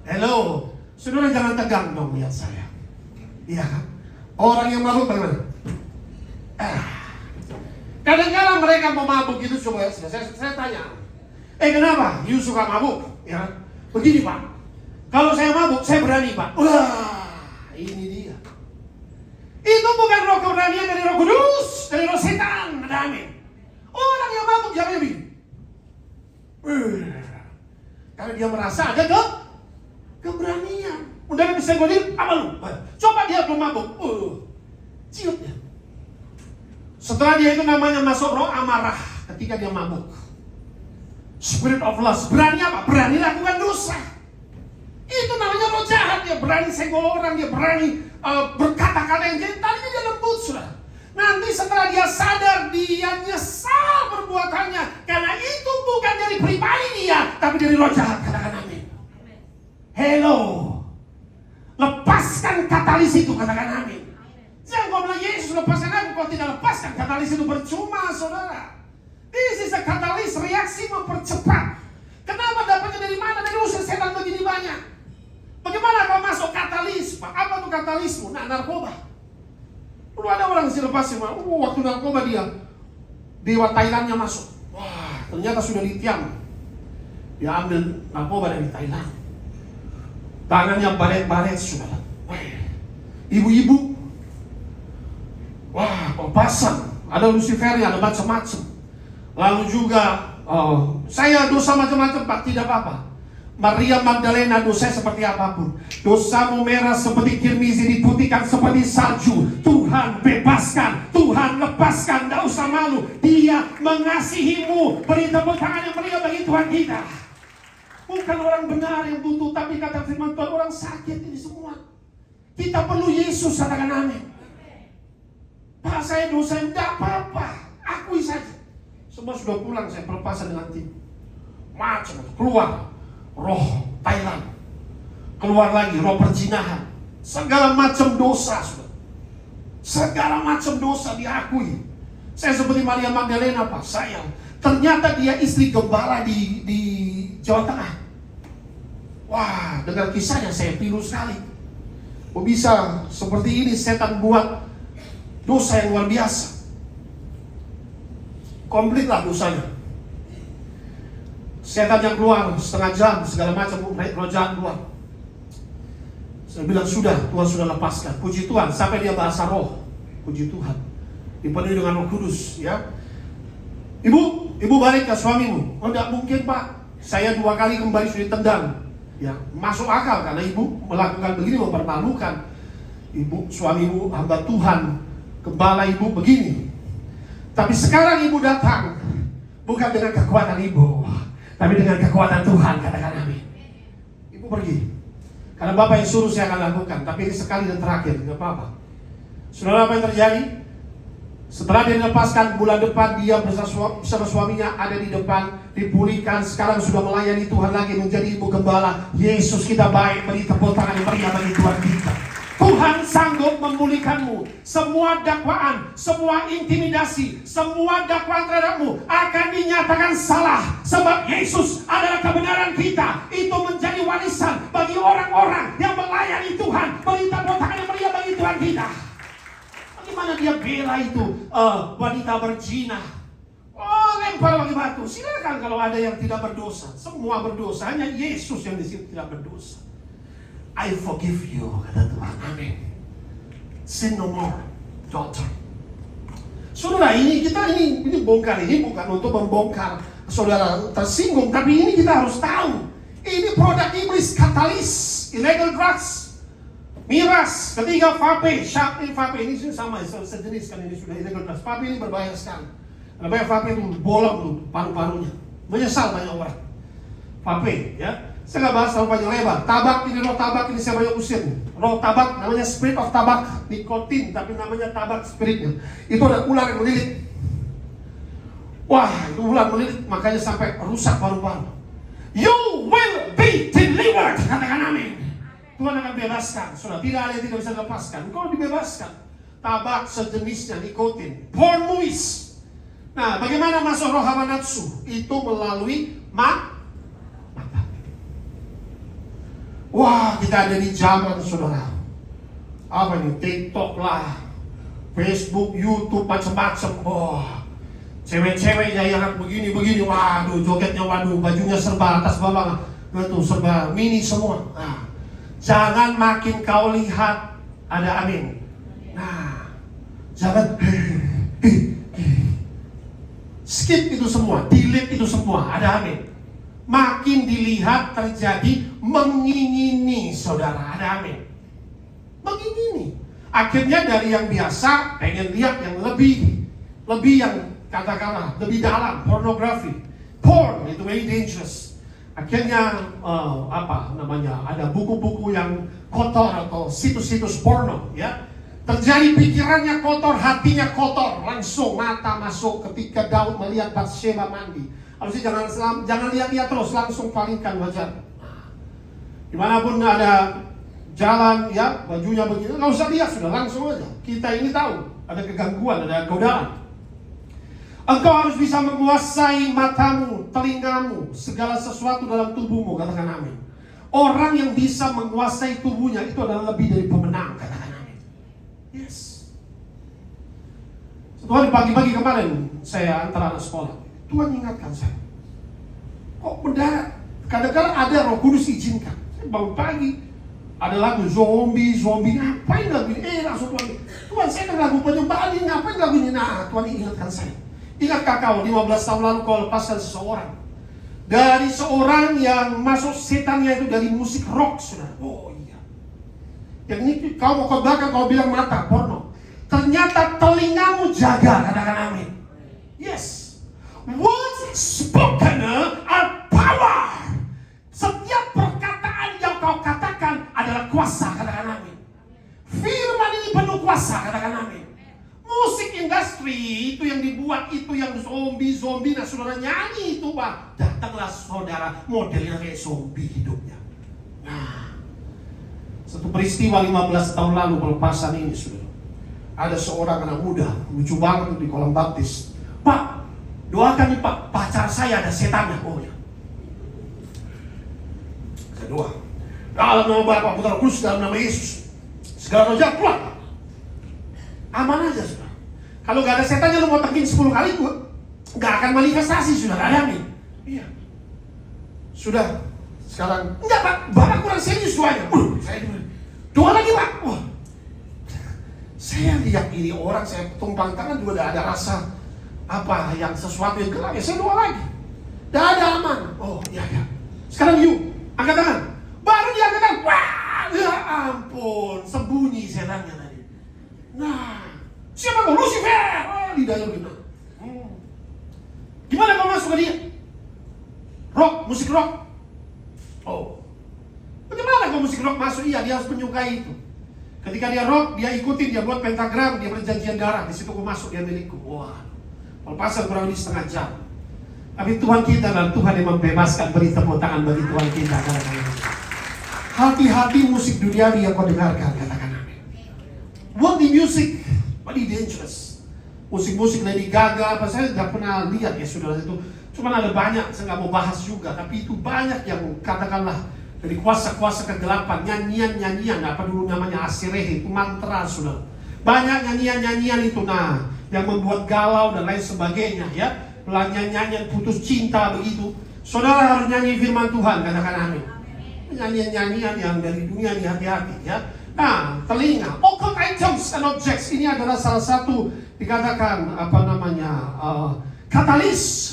Hello. Saudara jangan tegang dong lihat saya. Iya kan? Orang yang mabuk bagaimana? Kadang-kadang mereka mau mabuk itu, coba saya tanya. Kenapa? You suka mabuk? Ya kan? Begini Pak. Kalau saya mabuk, saya berani Pak. Wah, ini dia. Itu bukan roh keberanian dari Roh Kudus, dari roh setan. Ada amin. Orang yang mabuk jangan lebih. Karena dia merasa ada keberanian. Udah bisa ngodir, apa lu? Coba dia belum mabuk. Ciut dia. Setelah dia itu namanya masuk roh amarah ketika dia mabuk. Spirit of lust. Berani apa? Berani lakukan dosa. Itu namanya roh jahat. Dia berani senggol orang, dia berani berkata-kata yang jahat. Tadinya dia lembut, sudah. Nanti setelah dia sadar, dia nyesal perbuatannya. Karena itu bukan dari pribadi dia, tapi dari roh jahat. Katakan amin. Hello. Lepaskan katalis itu, katakan amin. Jangan kau bilang Yesus lepaskan aku, kau tidak lepaskan. Katalis itu percuma, saudara. This is a katalis, reaksi mempercepat. Kenapa dapatnya dari mana? Dari usaha setan begini banyak. Bagaimana kau masuk katalis, Pak? Apa itu katalismu? Nah, narkoba. Dulu ada orang yang lepasin, waktu narkoba dia, dewa Thailandnya masuk. Wah, ternyata sudah ditiam. Dia ambil narkoba dari Thailand. Tangannya baret-baret, saudara. Ibu-ibu. Wah, pasang. Ada Lucifernya, ada macam-macam. Lalu juga, saya dosa macam-macam Pak, tidak apa-apa. Maria Magdalena, dosa seperti apapun. Dosamu merah seperti kirmizi, diputihkan seperti salju. Tuhan bebaskan, Tuhan lepaskan, tidak usah malu. Dia mengasihimu. Beri tepuk tangan yang meriah bagi Tuhan kita. Bukan orang benar yang butuh, tapi kata firman Tuhan, orang sakit ini semua. Kita perlu Yesus, katakan amin. Pak, saya dosa, tidak apa-apa, akui saja. Semua sudah pulang, saya perlepasan dengan tim. Macam keluar roh Thailand, keluar lagi roh perzinahan, segala macam dosa, segala macam dosa diakui. Saya seperti Maria Magdalena, Pak, saya ternyata dia istri gembala di Jawa Tengah. Wah, dengar kisahnya saya pilu sekali. Kok bisa seperti ini setan buat dosa yang luar biasa. Komplitlah dosanya. Setan yang keluar setengah jam, segala macam roh jahat keluar. Saya bilang sudah, Tuhan sudah lepaskan. Puji Tuhan, sampai dia bahasa roh. Puji Tuhan, dipenuhi dengan Roh Kudus, ya. Ibu balik ke suamimu. Oh, tidak mungkin Pak, saya 2 kali kembali sudah ditendang. Ya, masuk akal karena ibu melakukan begini mempermalukan. Ibu, suamimu hamba Tuhan, gembala ibu begini. Tapi sekarang ibu datang bukan dengan kekuatan ibu, tapi dengan kekuatan Tuhan, katakan amin. Ibu pergi. Karena Bapak yang suruh saya akan lakukan, tapi ini sekali dan terakhir, tidak apa-apa. Saudara, apa yang terjadi? Setelah dia dilepaskan, bulan depan dia bersama suaminya ada di depan, dipulihkan. Sekarang sudah melayani Tuhan lagi, menjadi ibu gembala. Yesus kita baik, beri tepuk tangan yang meriah bagi Tuhan kita. Tuhan sanggup memulihkanmu. Semua dakwaan, semua intimidasi, semua dakwaan terhadapmu akan dinyatakan salah. Sebab Yesus adalah kebenaran kita. Itu menjadi warisan bagi orang-orang yang melayani Tuhan. Beri tepuk tangan yang meriah bagi Tuhan kita. Bagaimana dia bela itu wanita berzina? Oh, lempar bagi batu. Silakan kalau ada yang tidak berdosa. Semua berdosa, hanya Yesus yang di situ tidak berdosa. I forgive you, kata Tuhan. Amin. Sin no more, daughter. Saudara, ini bongkar ini bukan untuk membongkar saudara tersinggung, tapi ini kita harus tahu. Ini produk iblis, katalis, illegal drugs, miras, ketiga vape, vape ini sama sejenis kan, ini sudah illegal drugs. Vape ini berbahaya sekali. Karena banyak vape itu bolong tuh paru-parunya. Menyesal banyak orang. Vape, ya. Saya nggak bahas terlalu panjang lebar. Tabak ini, roh tabak ini saya banyak usir. Roh tabak namanya spirit of tabak, nikotin, tapi namanya tabak spiritnya. Itu ada ular yang melilit. Wah, itu ular melilit, makanya sampai rusak paru-paru. You will be delivered, katakan amin. Tuhan akan bebaskan. Sudah tidak ada yang tidak bisa dilepaskan. Kau dibebaskan. Tabak sejenisnya nikotin, porn movies. Nah, bagaimana masuk roh hawa nafsu? Itu melalui mata. Wah, kita ada di zaman, saudara. Apa ini? TikTok lah, Facebook, YouTube, macam-macam. Wah, cewek-ceweknya yang begini-begini. Waduh, jogetnya waduh, bajunya serba atas bawah, itu serba mini semua. Nah, jangan makin kau lihat ada amin. Nah, jangan skip itu semua, delete itu semua, ada amin. Makin dilihat terjadi mengingini, saudara, ada amin. Mengingini. Akhirnya dari yang biasa pengen lihat yang lebih yang katakanlah lebih dalam, pornografi. Porn itu very dangerous. Akhirnya ada buku-buku yang kotor atau situs-situs porno, ya. Terjadi pikirannya kotor, hatinya kotor, langsung mata masuk ketika Daud melihat Batsheba mandi. Harusnya jangan lihat-lihat terus, langsung palingkan wajah. Dimanapun ada jalan, ya, bajunya begini, nggak usah lihat, sudah langsung aja. Kita ini tahu ada kegangguan, ada godaan. Engkau harus bisa menguasai matamu, telingamu, segala sesuatu dalam tubuhmu, katakan amin. Orang yang bisa menguasai tubuhnya itu adalah lebih dari pemenang, katakan amin. Yes. Satu hari pagi-pagi kemarin saya antar anak sekolah. Tuhan ingatkan saya, kok mendarat? Kadang-kadang ada Roh Kudus izinkan. Saya bangun pagi, ada lagu zombie, ngapain lagu ini? Langsung Tuhan saya kan lagu penyembahan ini, ngapain lagu ini? Nah, Tuhan ingatkan saya. Ingatkah kau 15 tahun lalu kau lepaskan seseorang dari seorang yang masuk setannya itu dari musik rock, saudara? Oh iya. Yang ini kau mau khotbahkan, kau bilang mata porno. Ternyata telingamu jaga, katakan amin. Yes. Words spoken are power. Setiap perkataan yang kau katakan adalah kuasa, katakan amin. Firman ini penuh kuasa, katakan amin. Musik industri itu yang dibuat, itu yang zombie, nah saudara nyanyi itu, Pak. Datanglah saudara modelnya kayak zombie hidupnya. Nah, satu peristiwa 15 tahun lalu pelepasan ini, saudara. Ada seorang anak muda, lucu banget di kolam baptis. Pak, doakan nih Pak, pacar saya ada setannya. Oh ya. Saya doa. Dalam nama Bapa, Putra, Kudus, dalam nama Yesus. Segala roh jahat keluar. Aman aja, saudara. Kalau gak ada setannya, lu mau tekin 10 kali, gak akan manifestasi, sudah gak ada amin. Iya. Sudah. Sekarang, enggak Pak, Bapak kurang serius doanya. Saya doa lagi Pak. Wah. Saya lihat ini orang, saya tumpang tangan juga ada rasa yang sesuatu yang gelap, ya saya doa lagi. Dah ada aman. Oh iya. Sekarang you angkat tangan. Rock, musik rock. Oh, bagaimana kalau musik rock masuk? Iya, dia harus menyukai itu. Ketika dia rock, dia ikutin, dia buat pentagram, dia perjanjian darah. Di situ aku masuk, dia milikku. Wah, pelepasan kurang lebih setengah jam. Tapi Tuhan kita adalah Tuhan yang membebaskan. Beri tepuk tangan bagi Tuhan kita. Hati-hati musik duniawi yang kau dengarkan, katakan amin. Worldly music, very dangerous. Musik-musik Lady Gaga, apa saya tidak pernah lihat ya saudara itu. Cuma ada banyak, saya nggak mau bahas juga. Tapi itu banyak yang katakanlah dari kuasa-kuasa kegelapan, nyanyian-nyanyian, apa dulu namanya asirehe, itu mantra saudara. Banyak nyanyian-nyanyian itu yang membuat galau dan lain sebagainya ya. Nyanyian putus cinta begitu. Saudara harus nyanyi firman Tuhan, katakan amin. Nyanyian-nyanyian yang dari dunia ini hati-hati ya. Nah, telinga, occult items and objects ini adalah salah satu dikatakan katalis.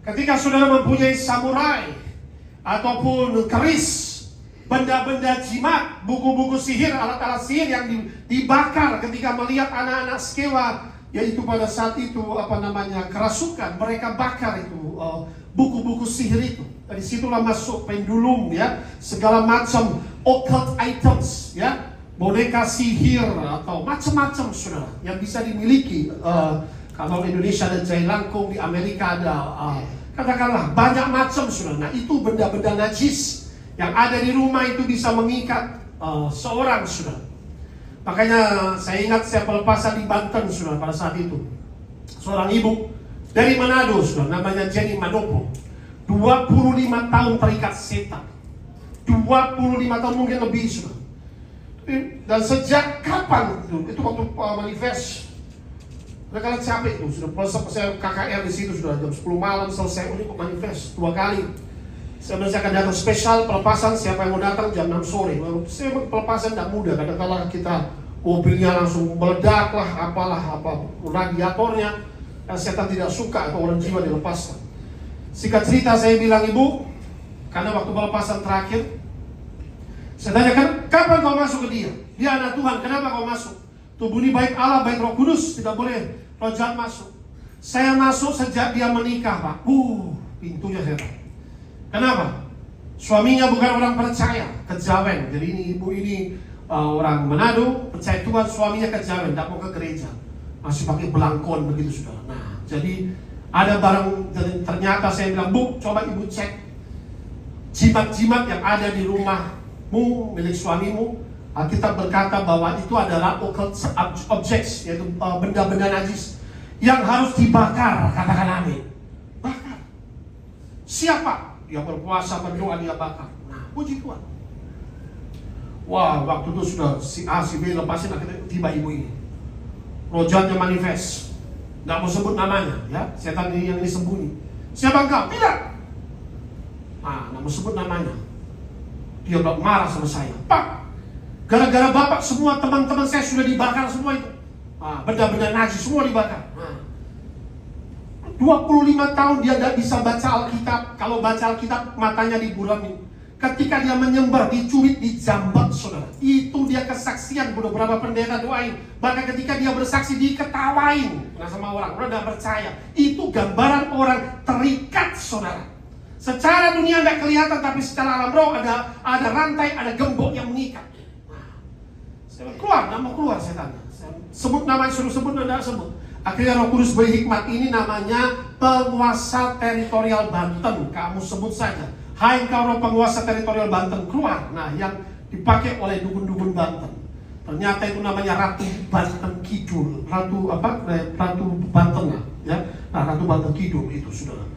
Ketika saudara mempunyai samurai ataupun keris, benda-benda jimat, buku-buku sihir, alat-alat sihir yang dibakar ketika melihat anak-anak Skewa, yaitu pada saat itu kerasukan, mereka bakar itu buku-buku sihir itu. Dari situlah masuk pendulum ya, segala macam occult items ya, boneka sihir atau macam-macam saudara yang bisa dimiliki. Kalau Indonesia ada Jai Langkung, di Amerika ada katakanlah banyak macam saudara. Nah itu benda-benda najis yang ada di rumah itu bisa mengikat seorang saudara. Makanya saya ingat saya pelepasan di Banten saudara pada saat itu. Seorang ibu dari Manado saudara, namanya Jenny Manopo. 25 tahun terikat setan. 25 tahun mungkin lebih saudara. Dan sejak kapan itu waktu manifest. Mereka capek itu sudah saya KKR di situ sudah jam 10 malam selesai ini kok manifest 2 kali. Saya akan datang spesial pelepasan, siapa yang mau datang jam 6 sore. Saya pelepasan tidak mudah, kadang-kadang kita mobilnya langsung meledak lah, apa radiatornya. Dan setan tidak suka atau orang jiwa dilepaskan. Singkat cerita saya bilang ibu, karena waktu pelepasan terakhir, saya tanyakan kapan kau masuk ke dia? Dia anak Tuhan, kenapa kau masuk? Tubuh ini baik Allah, baik Roh Kudus, tidak boleh roh jahat masuk. Saya masuk sejak dia menikah pak. Pintunya saya tahu. Kenapa? Suaminya bukan orang percaya, kejawen. Jadi ini ibu ini orang Manado, percaya Tuhan, suaminya kejawen, tidak mau ke gereja, masih pakai belangkon begitu saudara. Nah, jadi ada barang, ternyata saya bilang, Bu, coba ibu cek jimat-jimat yang ada di rumahmu, milik suamimu. Alkitab berkata bahwa itu adalah occult objects, yaitu benda-benda najis yang harus dibakar, katakan amin. Bakar. Siapa? Dia berpuasa, berdoa, dia bakar. Nah, puji Tuhan. Wah, waktu itu sudah si A, si B lepasin, akhirnya tiba ibu ini. Roh jahatnya manifest. Nggak mau sebut namanya, ya. Setan ini yang ini sembunyi. Siapa engkau? Tidak. Nah, nggak mau sebut namanya. Dia udah marah sama saya. Pak, gara-gara bapak semua teman-teman saya sudah dibakar semua itu. Benda-benda najis semua dibakar. 25 tahun dia tidak bisa baca Alkitab. Kalau baca Alkitab matanya diburami. Ketika dia menyembah, dicurit, dijambak saudara. Itu dia kesaksian, beberapa pendeta doain. Bahkan ketika dia bersaksi diketawain sama orang tidak percaya. Itu gambaran orang terikat saudara. Secara dunia tidak kelihatan, tapi secara alam roh ada rantai, ada gembok yang mengikat. Saya keluar, tidak mau keluar setannya. Sebut namanya, suruh sebut, tidak sebut. Akhirnya Roh Kudus beri hikmat, ini namanya penguasa teritorial Banten. Kamu sebut saja, hai engkau roh penguasa teritorial Banten, keluar. Nah, yang dipakai oleh dukun-dukun Banten, ternyata itu namanya Ratu Banten Kidul. Ratu Banten ya. Nah, Ratu Banten Kidul itu saudara.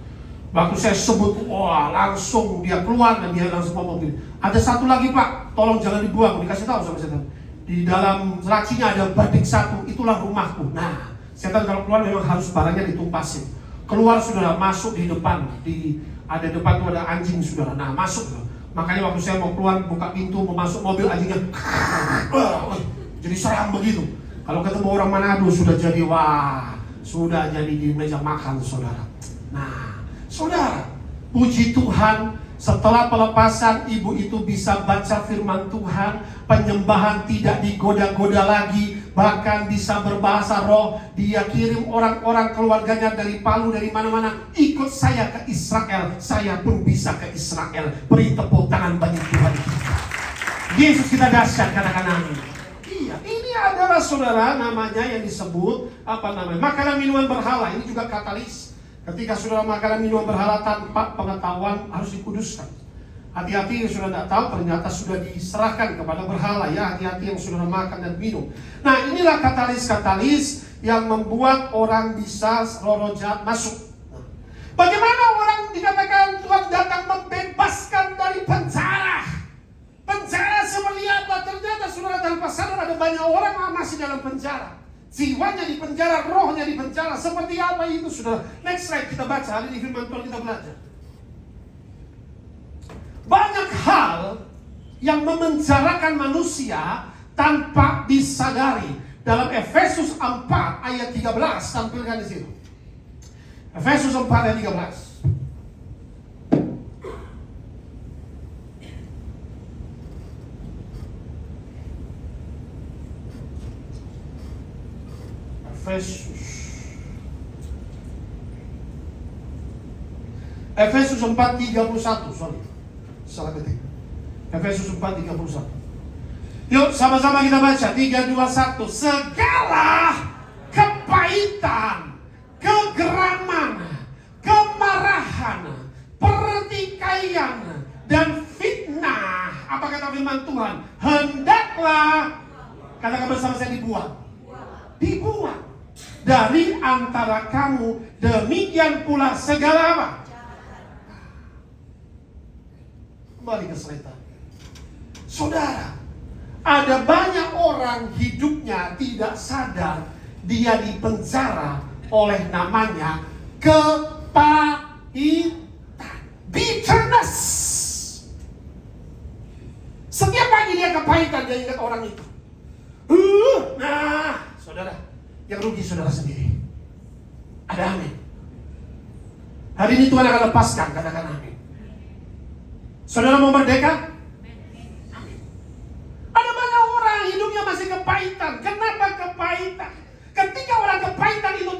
Waktu saya sebut, wah langsung dia keluar dan dia langsung ngomong gini, ada satu lagi pak, tolong jangan dibuang. Dikasih tahu sama setan, di dalam lacinya ada badik satu, itulah rumahku. Nah, setan kalau keluar memang harus barangnya ditumpasin. Keluar saudara, masuk di depan, ada depan tuh ada anjing saudara. Nah, masuk. Makanya waktu saya mau keluar, buka pintu, mau masuk mobil, anjingnya jadi seram begitu. Kalau ketemu orang Manado sudah jadi sudah jadi di meja makan saudara. Nah, saudara, puji Tuhan, setelah pelepasan ibu itu bisa baca firman Tuhan, penyembahan tidak digoda-goda lagi, bahkan bisa berbahasa roh. Dia kirim orang-orang keluarganya dari Palu, dari mana-mana, ikut saya ke Israel. Saya pun bisa ke Israel. Beri tepuk tangan bagi Tuhan kita. Yesus kita dahsyat, katakan amin. Iya, ini adalah saudara namanya yang disebut makanan minuman berhala. Ini juga katalis. Ketika saudara makanan minuman berhala tanpa pengetahuan harus dikuduskan. Hati-hati yang sudah tidak tahu, ternyata sudah diserahkan kepada berhala ya. Hati-hati yang sudah makan dan minum. Nah, inilah katalis-katalis yang membuat orang bisa roh jahat masuk. Nah, bagaimana orang dikatakan Tuhan datang membebaskan dari penjara? Penjara seperti apa? Ternyata saudara tanpa sadar ada banyak orang yang masih dalam penjara. Jiwanya di penjara, rohnya di penjara. Seperti apa itu saudara? Next slide kita baca, hari ini firman Tuhan kita belajar. Banyak hal yang memenjarakan manusia tanpa disadari. Dalam Efesus 4 ayat 13, tampilkan di situ. Efesus 4 ayat 13. Efesus 4:31, sorry. Salah ketik. Efesus 4:31. Yuk sama-sama kita baca 3, 2, 1. Segala kepahitan, kegeraman, kemarahan, pertikaian, dan fitnah. Apa kata firman Tuhan? Hendaklah, katakan bersama saya, dibuang dari antara kamu. Demikian pula segala apa? Kembali ke slide. Saudara, ada banyak orang hidupnya tidak sadar dia dipenjara oleh namanya kepahitan, bitterness. Setiap pagi dia kepahitan, dia ingat orang itu. Nah, saudara, yang rugi saudara sendiri. Ada amin. Hari ini Tuhan akan lepaskan, katakan amin. Saudara mau merdeka? Amin. Ada banyak orang hidupnya masih kepahitan. Kenapa kepahitan? Ketika orang kepahitan itu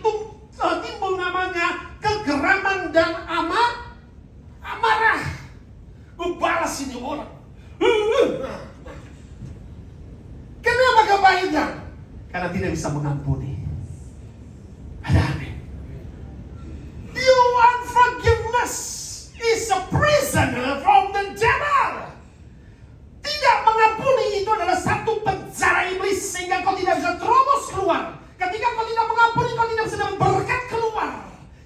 timbul namanya kegeraman dan amarah. Gue balas ini orang. Kenapa kepahitan? Karena tidak bisa mengampuni. Ada amin. Your unforgiveness is a prisoner from the devil. Tidak mengampuni itu adalah satu penjara iblis, sehingga kau tidak bisa terobos keluar. Ketika kau tidak mengampuni, kau tidak bisa dapat berkat keluar.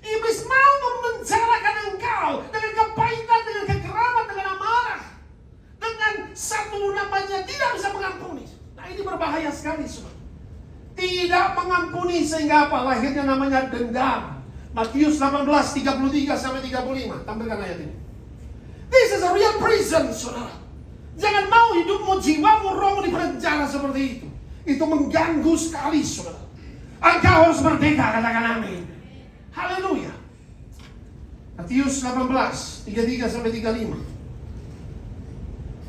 Iblis mau memenjarakan engkau dengan kepahitan, dengan kegeraman, dengan amarah, dengan satu namanya tidak bisa mengampuni. Nah, ini berbahaya sekali, saudara. Tidak mengampuni sehingga apa? Lahirnya namanya dendam. Matius 18:33-35. Tampilkan ayat ini. This is a real prison, saudara. Jangan mau hidupmu, jiwamu, rohmu dipenjara seperti itu. Itu mengganggu sekali, saudara. Engkau harus merdeka, katakan amin. Haleluya. Matius 18:33-35.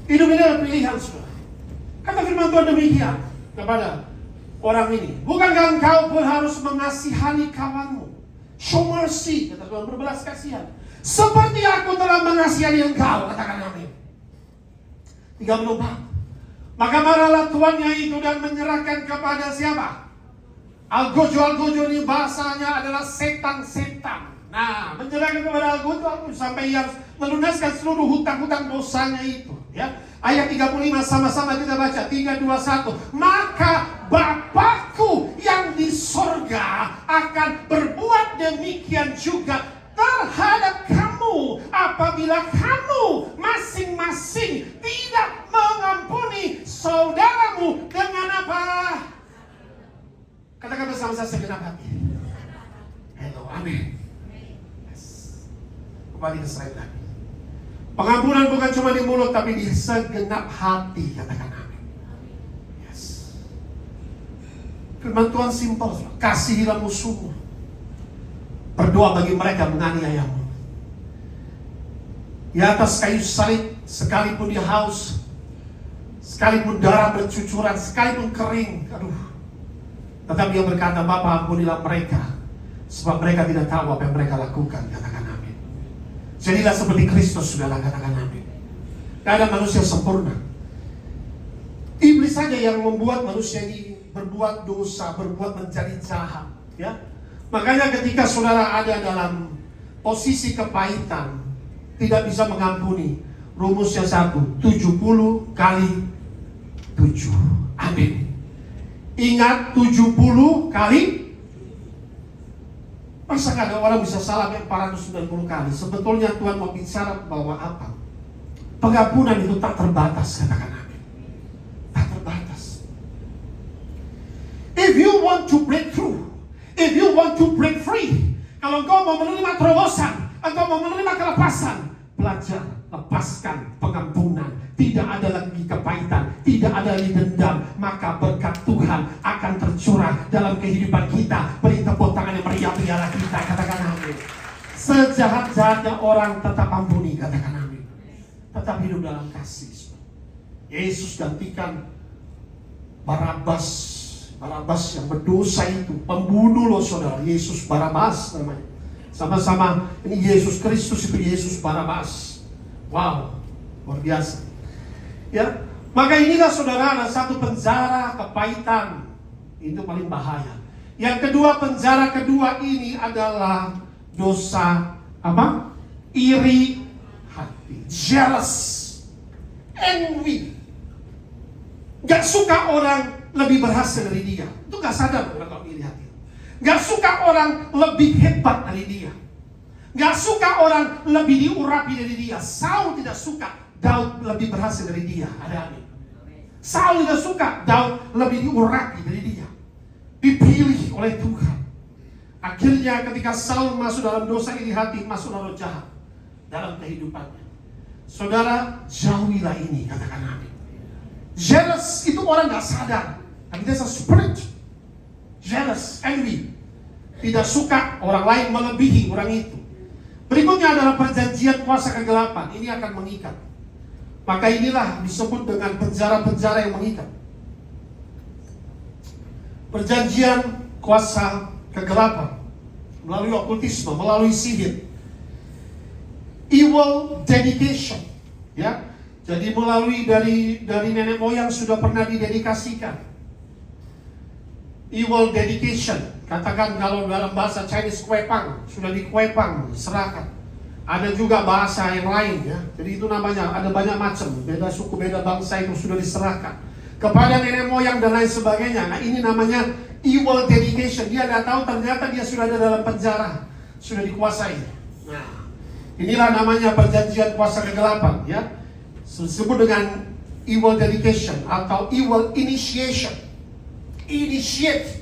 Hidup ini adalah pilihan, saudara. Kata firman Tuhan demikian kepada orang ini. Bukankah engkau pun harus mengasihani kawanmu? Show mercy, kata Tuhan, berbelas kasihan. Seperti aku telah mengasihani engkau, katakan amin. 34. Maka marahlah tuannya itu dan menyerahkan kepada siapa? Algojo ini bahasanya adalah setan-setan. Nah, menyerahkan kepada Algojo sampai ia melunaskan seluruh hutang-hutang dosanya itu. Ya, ayat 35 sama-sama kita baca. 3, 2, 1. Maka Bapakku yang di sorga akan berbuat demikian juga terhadap kamu apabila kamu masing-masing tidak mengampuni saudaramu dengan apa? Katakan bersama saya, segenap hati. Hello, amin. Yes. Kembali ke slide lagi. Pengampunan bukan cuma di mulut, tapi di segenap hati, katakan amin. Yes. Firman Tuhan simpel, kasihilah musuhmu, berdoa bagi mereka menganiayamu. Di atas kayu salib, sekalipun dia haus, sekalipun darah bercucuran, sekalipun kering, aduh, Tetapi dia berkata, Bapa ampunilah mereka, sebab mereka tidak tahu apa yang mereka lakukan. Katakan amin. Jadilah seperti Kristus, saudara, katakan amin. Tidak ada manusia sempurna. Iblis saja yang membuat manusia ini berbuat dosa, berbuat menjadi jahat. Ya, makanya ketika saudara ada dalam posisi kepahitan, tidak bisa mengampuni, rumusnya satu, 70 kali 7. Amin. Ingat 70 kali. Masa ada orang bisa salah 490 kali? Sebetulnya Tuhan mau bicara bahwa apa? Pengampunan itu tak terbatas, katakan amin. Tak terbatas. If you want to break through, if you want to break free, kalau engkau mau menerima terobosan, engkau mau menerima kelepasan, belajar, lepaskan pengampunan. Tidak ada lagi kepahitan, tidak ada lagi dendam. Maka berkat Tuhan akan tercurah dalam kehidupan kita. Beri tepuk tangan yang meriah piala kita, katakan amin. Sejahat-jahatnya orang tetap ampuni, katakan amin. Tetap hidup dalam kasih. Yesus gantikan Barabas yang berdosa itu, pembunuh loh saudara. Yesus Barabas namanya. Sama-sama ini Yesus Kristus, itu Yesus Barabas. Wow, luar biasa. Ya, maka inilah saudara, ada satu penjara kepahitan. Itu paling bahaya. Yang kedua, penjara kedua ini adalah dosa apa? Iri hati, jealous, envy. Gak suka orang lebih berhasil dari dia. Itu gak sadar orang kalau iri hati. Gak suka orang lebih hebat dari dia. Gak suka orang lebih diurapi dari dia. Saul tidak suka Daud lebih berhasil dari dia. Ada amin. Saul tidak suka Daud lebih diurapi dari dia. Dipilih oleh Tuhan. Akhirnya ketika Saul masuk dalam dosa iri hati, masuk roh jahat dalam kehidupannya. Saudara, jauhilah ini, katakan amin. Jealous itu orang gak sadar, tapi dia spirit. Jealous, envy. Tidak suka orang lain melebihi orang itu. Berikutnya adalah perjanjian kuasa kegelapan. Ini akan mengikat. Maka inilah disebut dengan penjara-penjara yang mengikat. Perjanjian kuasa kegelapan melalui okultisme, melalui sihir. Evil dedication, ya. Jadi melalui dari nenek moyang sudah pernah didedikasikan. Evil dedication, katakan kalau dalam bahasa Chinese kuepang, sudah dikuepang, serahkan. Ada juga bahasa yang lain, ya. Jadi itu namanya ada banyak macam, beda suku, beda bangsa itu sudah diserahkan kepada nenek moyang dan lain sebagainya. Nah ini namanya evil dedication. Dia nggak tahu ternyata dia sudah ada dalam penjara, sudah dikuasai. Nah inilah namanya perjanjian kuasa kegelapan, ya. Disebut dengan evil dedication atau evil initiation. Initiate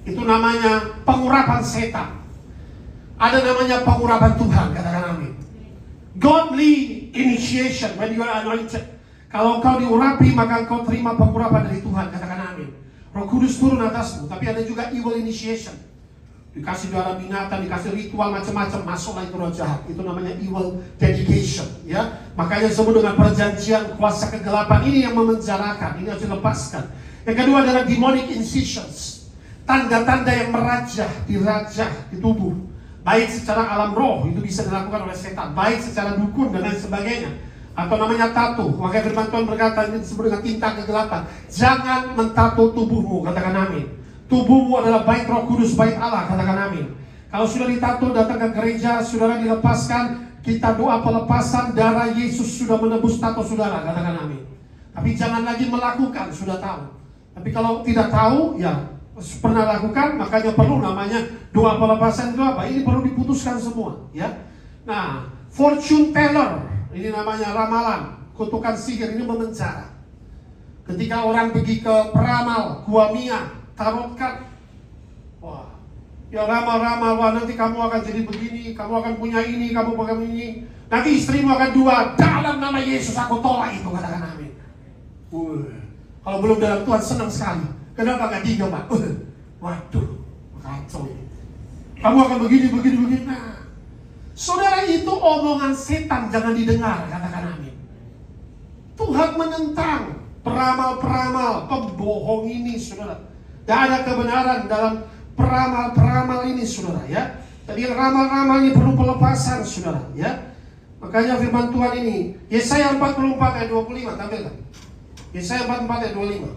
itu namanya pengurapan setan. Ada namanya pengurapan Tuhan, katakan amin. Godly initiation, when you are anointed. Kalau kau diurapi, maka kau terima pengurapan dari Tuhan, katakan amin. Roh Kudus turun atasmu. Tapi ada juga evil initiation. Dikasih darah binatang, dikasih ritual macam-macam, masuklah itu roh jahat. Itu namanya evil dedication, ya. Makanya disebut dengan perjanjian kuasa kegelapan. Ini yang memenjarakan, ini harus dilepaskan. Yang kedua adalah demonic incisions. Tanda-tanda yang merajah di tubuh. Baik secara alam roh, itu bisa dilakukan oleh setan. Baik secara dukun dan lain sebagainya. Atau namanya tato. Maka firman Tuhan berkata, ini disebut dengan tinta kegelapan. Jangan mentato tubuhmu, katakan amin. Tubuhmu adalah bait Roh Kudus, bait Allah, katakan amin. Kalau sudah ditato, datang ke gereja, saudara dilepaskan, kita doa pelepasan, darah Yesus sudah menebus tato saudara, katakan amin. Tapi jangan lagi melakukan, sudah tahu. Tapi kalau tidak tahu, ya pernah lakukan, makanya perlu namanya doa pelepasan itu apa? Ini perlu diputuskan semua, ya. Nah, fortune teller, ini namanya ramalan, kutukan sihir, ini memenjara. Ketika orang pergi ke peramal, guamia, tarotkan, wah, ya ramal-ramal, wah nanti kamu akan jadi begini, kamu akan punya ini, kamu akan ini, nanti istrimu akan dua, dalam nama Yesus aku tolak itu, katakan amin. Kalau belum dalam Tuhan senang sekali. Kenapa gak 3, Pak? Waduh, kacau ini. Kamu akan begini. Nah, saudara, itu omongan setan, jangan didengar, katakan amin. Tuhan menentang peramal-peramal, pembohong ini, saudara. Tidak ada kebenaran dalam peramal-peramal ini, saudara, ya. Jadi ramal-ramal ini perlu pelepasan, saudara, ya. Makanya firman Tuhan ini, Yesaya 44 ayat 25, tampilkan. Yesaya 44 ayat 25.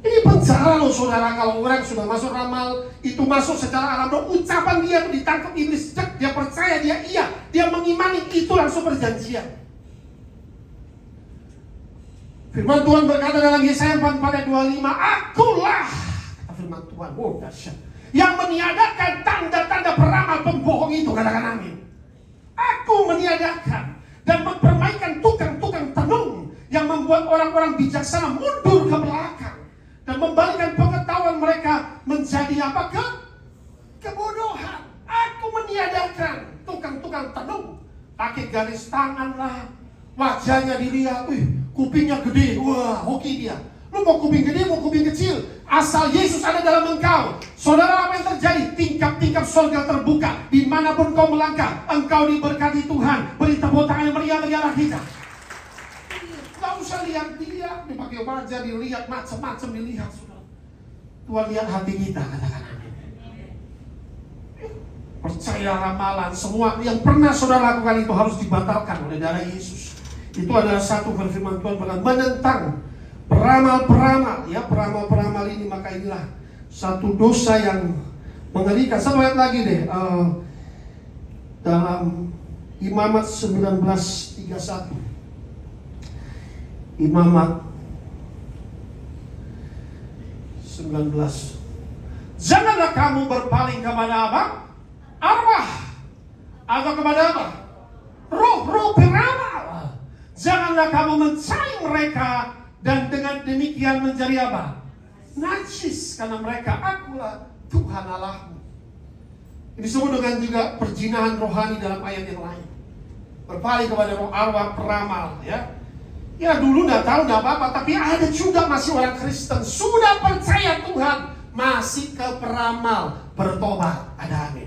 Ini penjara loh, saudara. Kalau orang sudah masuk ramal, itu masuk secara alam roh, ucapan dia ditangkap iblis, dia percaya, dia mengimani, itu langsung perjanjian. Firman Tuhan berkata dalam Yesaya 44 ayat 25, akulah, kata firman Tuhan, dahsyat, yang meniadakan tanda-tanda peramal pembohong itu, katakan amin. Aku meniadakan dan mempermainkan tukang-tukang tenung yang membuat orang-orang bijaksana mundur ke belakang dan membalikan pengetahuan mereka menjadi apa? Kebodohan. Aku meniadakan tukang-tukang tenung, pakai garis tangan lah, wajahnya dilihat, kupingnya gede, wah hoki dia. Lu mau kuping gede, mau kuping kecil, asal Yesus ada dalam engkau. Saudara, apa yang terjadi? Tingkap-tingkap surga terbuka. Dimanapun kau melangkah, engkau diberkati Tuhan. Beri tepuk tangan yang meriah-meriah kita. Gak usah lihat dia, dipakai wajah, dilihat macam-macam, dilihat, saudara. Tuhan lihat hati kita, katakan amin. Percaya ramalan, semua yang pernah saudara lakukan itu harus dibatalkan oleh darah Yesus. Itu adalah satu firman Tuhan menentang peramal-peramal, ya, peramal-peramal ini. Maka inilah satu dosa yang mengerikan. Satu ayat lagi deh, dalam Imamat 19:31. Imamat 19. Janganlah kamu berpaling kepada apa? Arwah. Atau kepada apa? Roh-roh peramal. Janganlah kamu mencari mereka dan dengan demikian menjadi apa? Najis, karena mereka akulah Tuhan Allahmu. Ini disebut dengan juga perzinahan rohani dalam ayat yang lain. Berpaling kepada roh arwah peramal, ya. Ya dulu nggak tahu nggak apa-apa, tapi ada juga masih orang Kristen sudah percaya Tuhan, masih ke peramal, bertobat. Ada amin.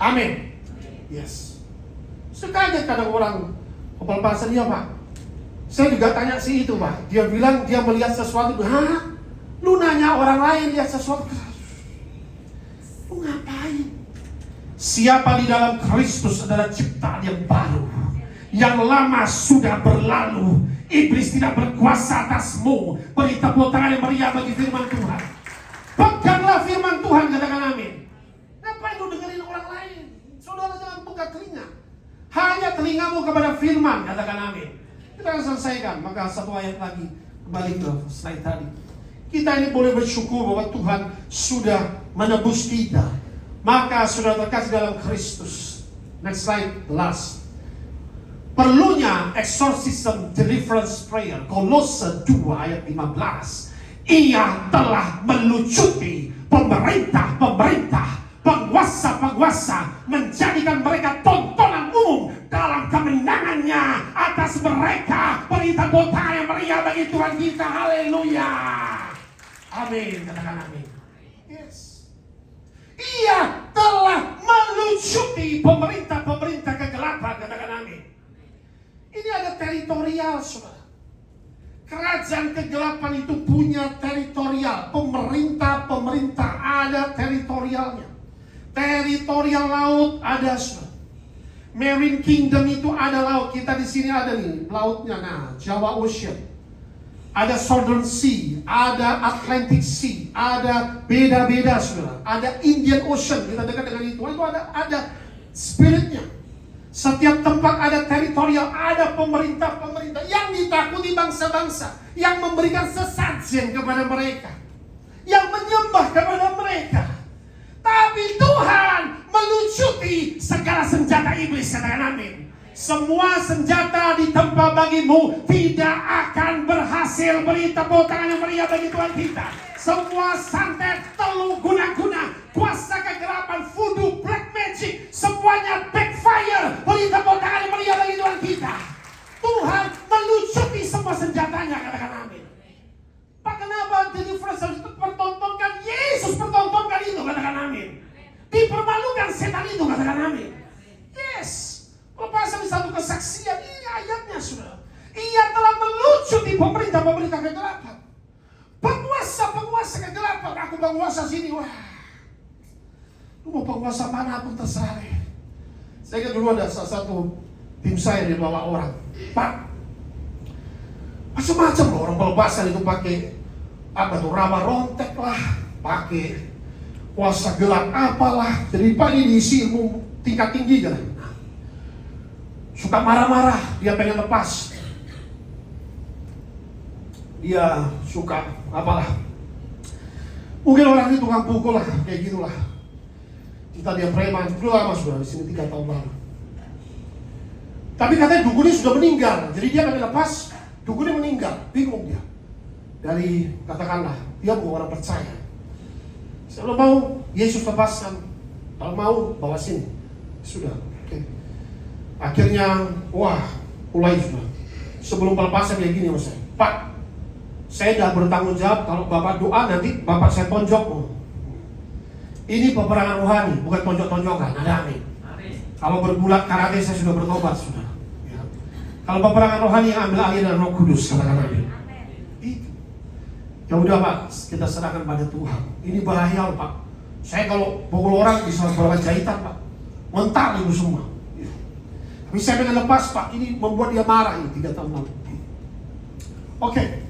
Amin. Yes. Suka aja kadang orang kepelpasan, ya Pak. Saya juga tanya si itu, Pak. Dia bilang dia melihat sesuatu. Hah? Lu nanya orang lain lihat sesuatu. Lu ngapain? Siapa di dalam Kristus adalah ciptaan yang baru. Yang lama sudah berlalu. Iblis tidak berkuasa atasmu. Beri tepuk tangan yang meriah bagi firman Tuhan. Peganglah firman Tuhan, katakan amin. Ngapain lu dengerin orang lain? Saudara jangan buka telinga. Hanya telingamu kepada firman, katakan amin. Kita akan selesaikan. Maka satu ayat lagi, kembali ke slide tadi. Kita ini boleh bersyukur bahwa Tuhan sudah menebus kita. Maka sudah terkasih dalam Kristus. Next slide, last. Perlunya exorcism deliverance prayer, Kolose 2 ayat 15. Ia telah melucuti pemerintah-pemerintah, penguasa-penguasa, menjadikan mereka tontonan umum dalam kemenangannya atas mereka. Beri tepuk tangan yang meriah bagi Tuhan kita. Haleluya. Amin. Katakan amin. Yes. Ia telah melucuti pemerintah-pemerintah kegelapan. Katakan amin. Ini ada teritorial, saudara. Kerajaan kegelapan itu punya teritorial. Pemerintah-pemerintah ada teritorialnya. Teritorial laut ada, saudara. Marine Kingdom itu ada laut. Kita di sini ada nih lautnya. Nah, Jawa Ocean. Ada Southern Sea, ada Atlantic Sea, ada beda-beda, saudara. Ada Indian Ocean, kita dekat dengan itu. Itu ada spiritnya. Setiap tempat ada teritorial, ada pemerintah-pemerintah yang ditakuti bangsa-bangsa, yang memberikan sesajen kepada mereka, yang menyembah kepada mereka. Tapi Tuhan melucuti segala senjata iblis, katakan amin. Semua senjata ditempa bagimu tidak akan berhasil. Beri tepuk tangan yang meriah bagi Tuhan kita. Semua santet, teluh, guna-guna, kuasa kegelapan, voodoo, black magic, semuanya backfire. Beri tepuk tangan yang meriah bagi Tuhan kita. Tuhan melucuti semua senjatanya, katakan amin. Pak, kenapa deliverance harus dipertontonkan? Yesus pertontonkan itu, katakan amin. Dipermalukan setan itu, katakan amin. Yes. Lepasan di satu kesaksian, ini ayatnya, saudara. Ia telah melucuti pemerintah-pemerintah kegelapan, penguasa-penguasa kegelapan. aku penguasa sini. Wah, lu mau penguasa mana pun terserah deh. Saya ingat dulu ada salah satu tim saya dibawa orang, Pak, macam-macam loh orang pelepasan itu pakai apa tuh, raba rontek lah, pakai kuasa gelap apalah. Jadi Pak ini diisi ilmu tingkat tinggi kan. Suka marah-marah, dia pengen lepas. Dia suka apalah. Mungkin orang itu tukang pukul lah, kayak gitulah. Kita dia preman, dulu lama sudah di sini 3 tahun lalu. Tapi katanya dukunnya sudah meninggal, jadi dia pengen lepas, dukunnya meninggal, bingung dia. Dari katakanlah dia bukan orang percaya. Kalau mau Yesus lepaskan, kalau mau bawa sini, sudah. Okay. Akhirnya, wah, mulai sudah. Sebelum pelepasan kayak gini mas saya, Pak, saya dah bertanggung jawab kalau Bapak doa nanti Bapak saya tonjok. Ini peperangan rohani, bukan tonjok-tonjokan. Ada amin. Kalau bergulat karate saya sudah bertobat sudah. Ya. Kalau peperangan rohani yang ambil alih dari Roh Kudus, katakan amin. Itu. Ya udah Pak, kita serahkan pada Tuhan. Ini bahaya Pak. Saya kalau pukul orang bisa berapa jahitan Pak, mental itu semua. Ya. Tapi saya pengen lepas Pak, ini membuat dia marah ini 3 tahun lalu. Oke,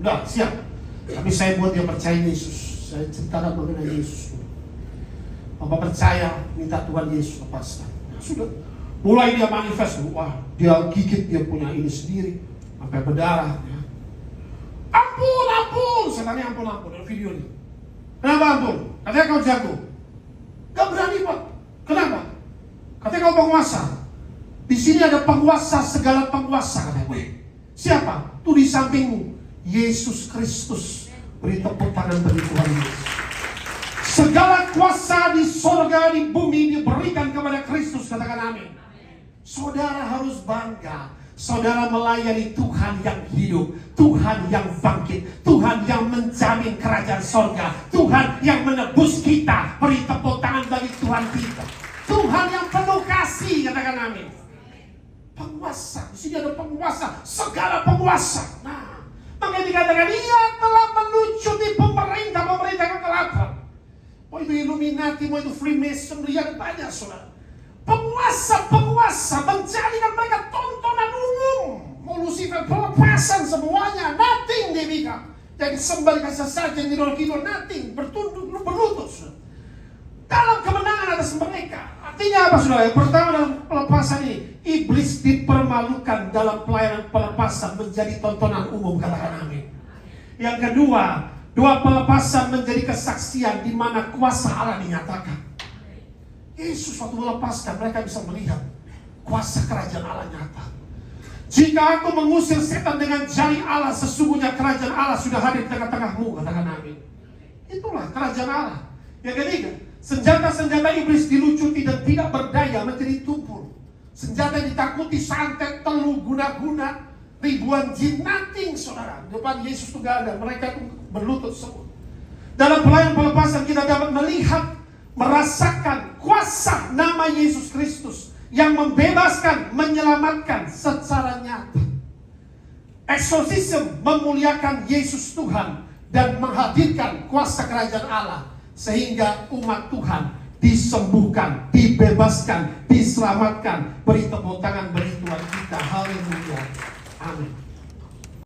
udah siap. Tapi saya buat dia percaya Yesus. Saya ceritakan mengenai Yesus. Bapak percaya, minta Tuhan Yesus lepaskan. Sudah, mulai dia manifest, wah, dia gigit dia punya ini sendiri, sampai berdarah. Ya. Ampun, ampun, saya tanya ampun, dalam video ini. Kenapa ampun? Katanya kau jago. Gak berani Pak. Kenapa? Katanya kau penguasa. Di sini ada penguasa, segala penguasa katanya. Siapa? Tuh di sampingmu, Yesus Kristus. Beri tepuk tangan bagi Tuhan Yesus. Segala kuasa di sorga, di bumi diberikan kepada Kristus, katakan amin. Saudara harus bangga. Saudara melayani Tuhan yang hidup, Tuhan yang bangkit, Tuhan yang menjamin kerajaan sorga, Tuhan yang menebus kita. Beri tepuk tangan bagi Tuhan kita. Tuhan yang penuh kasih, katakan amin. Penguasa, di sini ada penguasa, segala penguasa. Nah, makanya dikatakan ia telah melucuti pemerintah kegelapan. Mau itu Illuminati, mau itu Freemasonry, ada banyak saudara. Penguasa menjadikan mereka tontonan umum. Mau Lucifer pelepasan semuanya, nothing dia bilang. Jadi sembah dikasih saja yang kidul nothing, bertunduk berlutut. Dalam kemenangan atas mereka. Artinya apa saudara? Yang pertama dalam pelepasan ini, iblis dipermalukan dalam pelayanan pelepasan menjadi tontonan umum, katakan amin. Yang kedua, doa pelepasan menjadi kesaksian di mana kuasa Allah dinyatakan. Yesus waktu melepaskan, mereka bisa melihat kuasa kerajaan Allah nyata. Jika aku mengusir setan dengan jari Allah, sesungguhnya kerajaan Allah sudah hadir di tengah-tengahmu, katakan amin. Itulah kerajaan Allah. Yang ketiga, senjata-senjata iblis dilucuti dan tidak berdaya menjadi tumpul. Senjata yang ditakuti, santet, telu, guna-guna, ribuan jin, nothing saudara. Depan Yesus itu gak ada, mereka itu berlutut semua. Dalam pelayanan pelepasan kita dapat melihat, merasakan kuasa nama Yesus Kristus yang membebaskan, menyelamatkan secara nyata. Exorcism memuliakan Yesus Tuhan dan menghadirkan kuasa kerajaan Allah sehingga umat Tuhan disembuhkan, dibebaskan, diselamatkan. Beri tepuk tangan bagi Tuhan kita. Haleluya.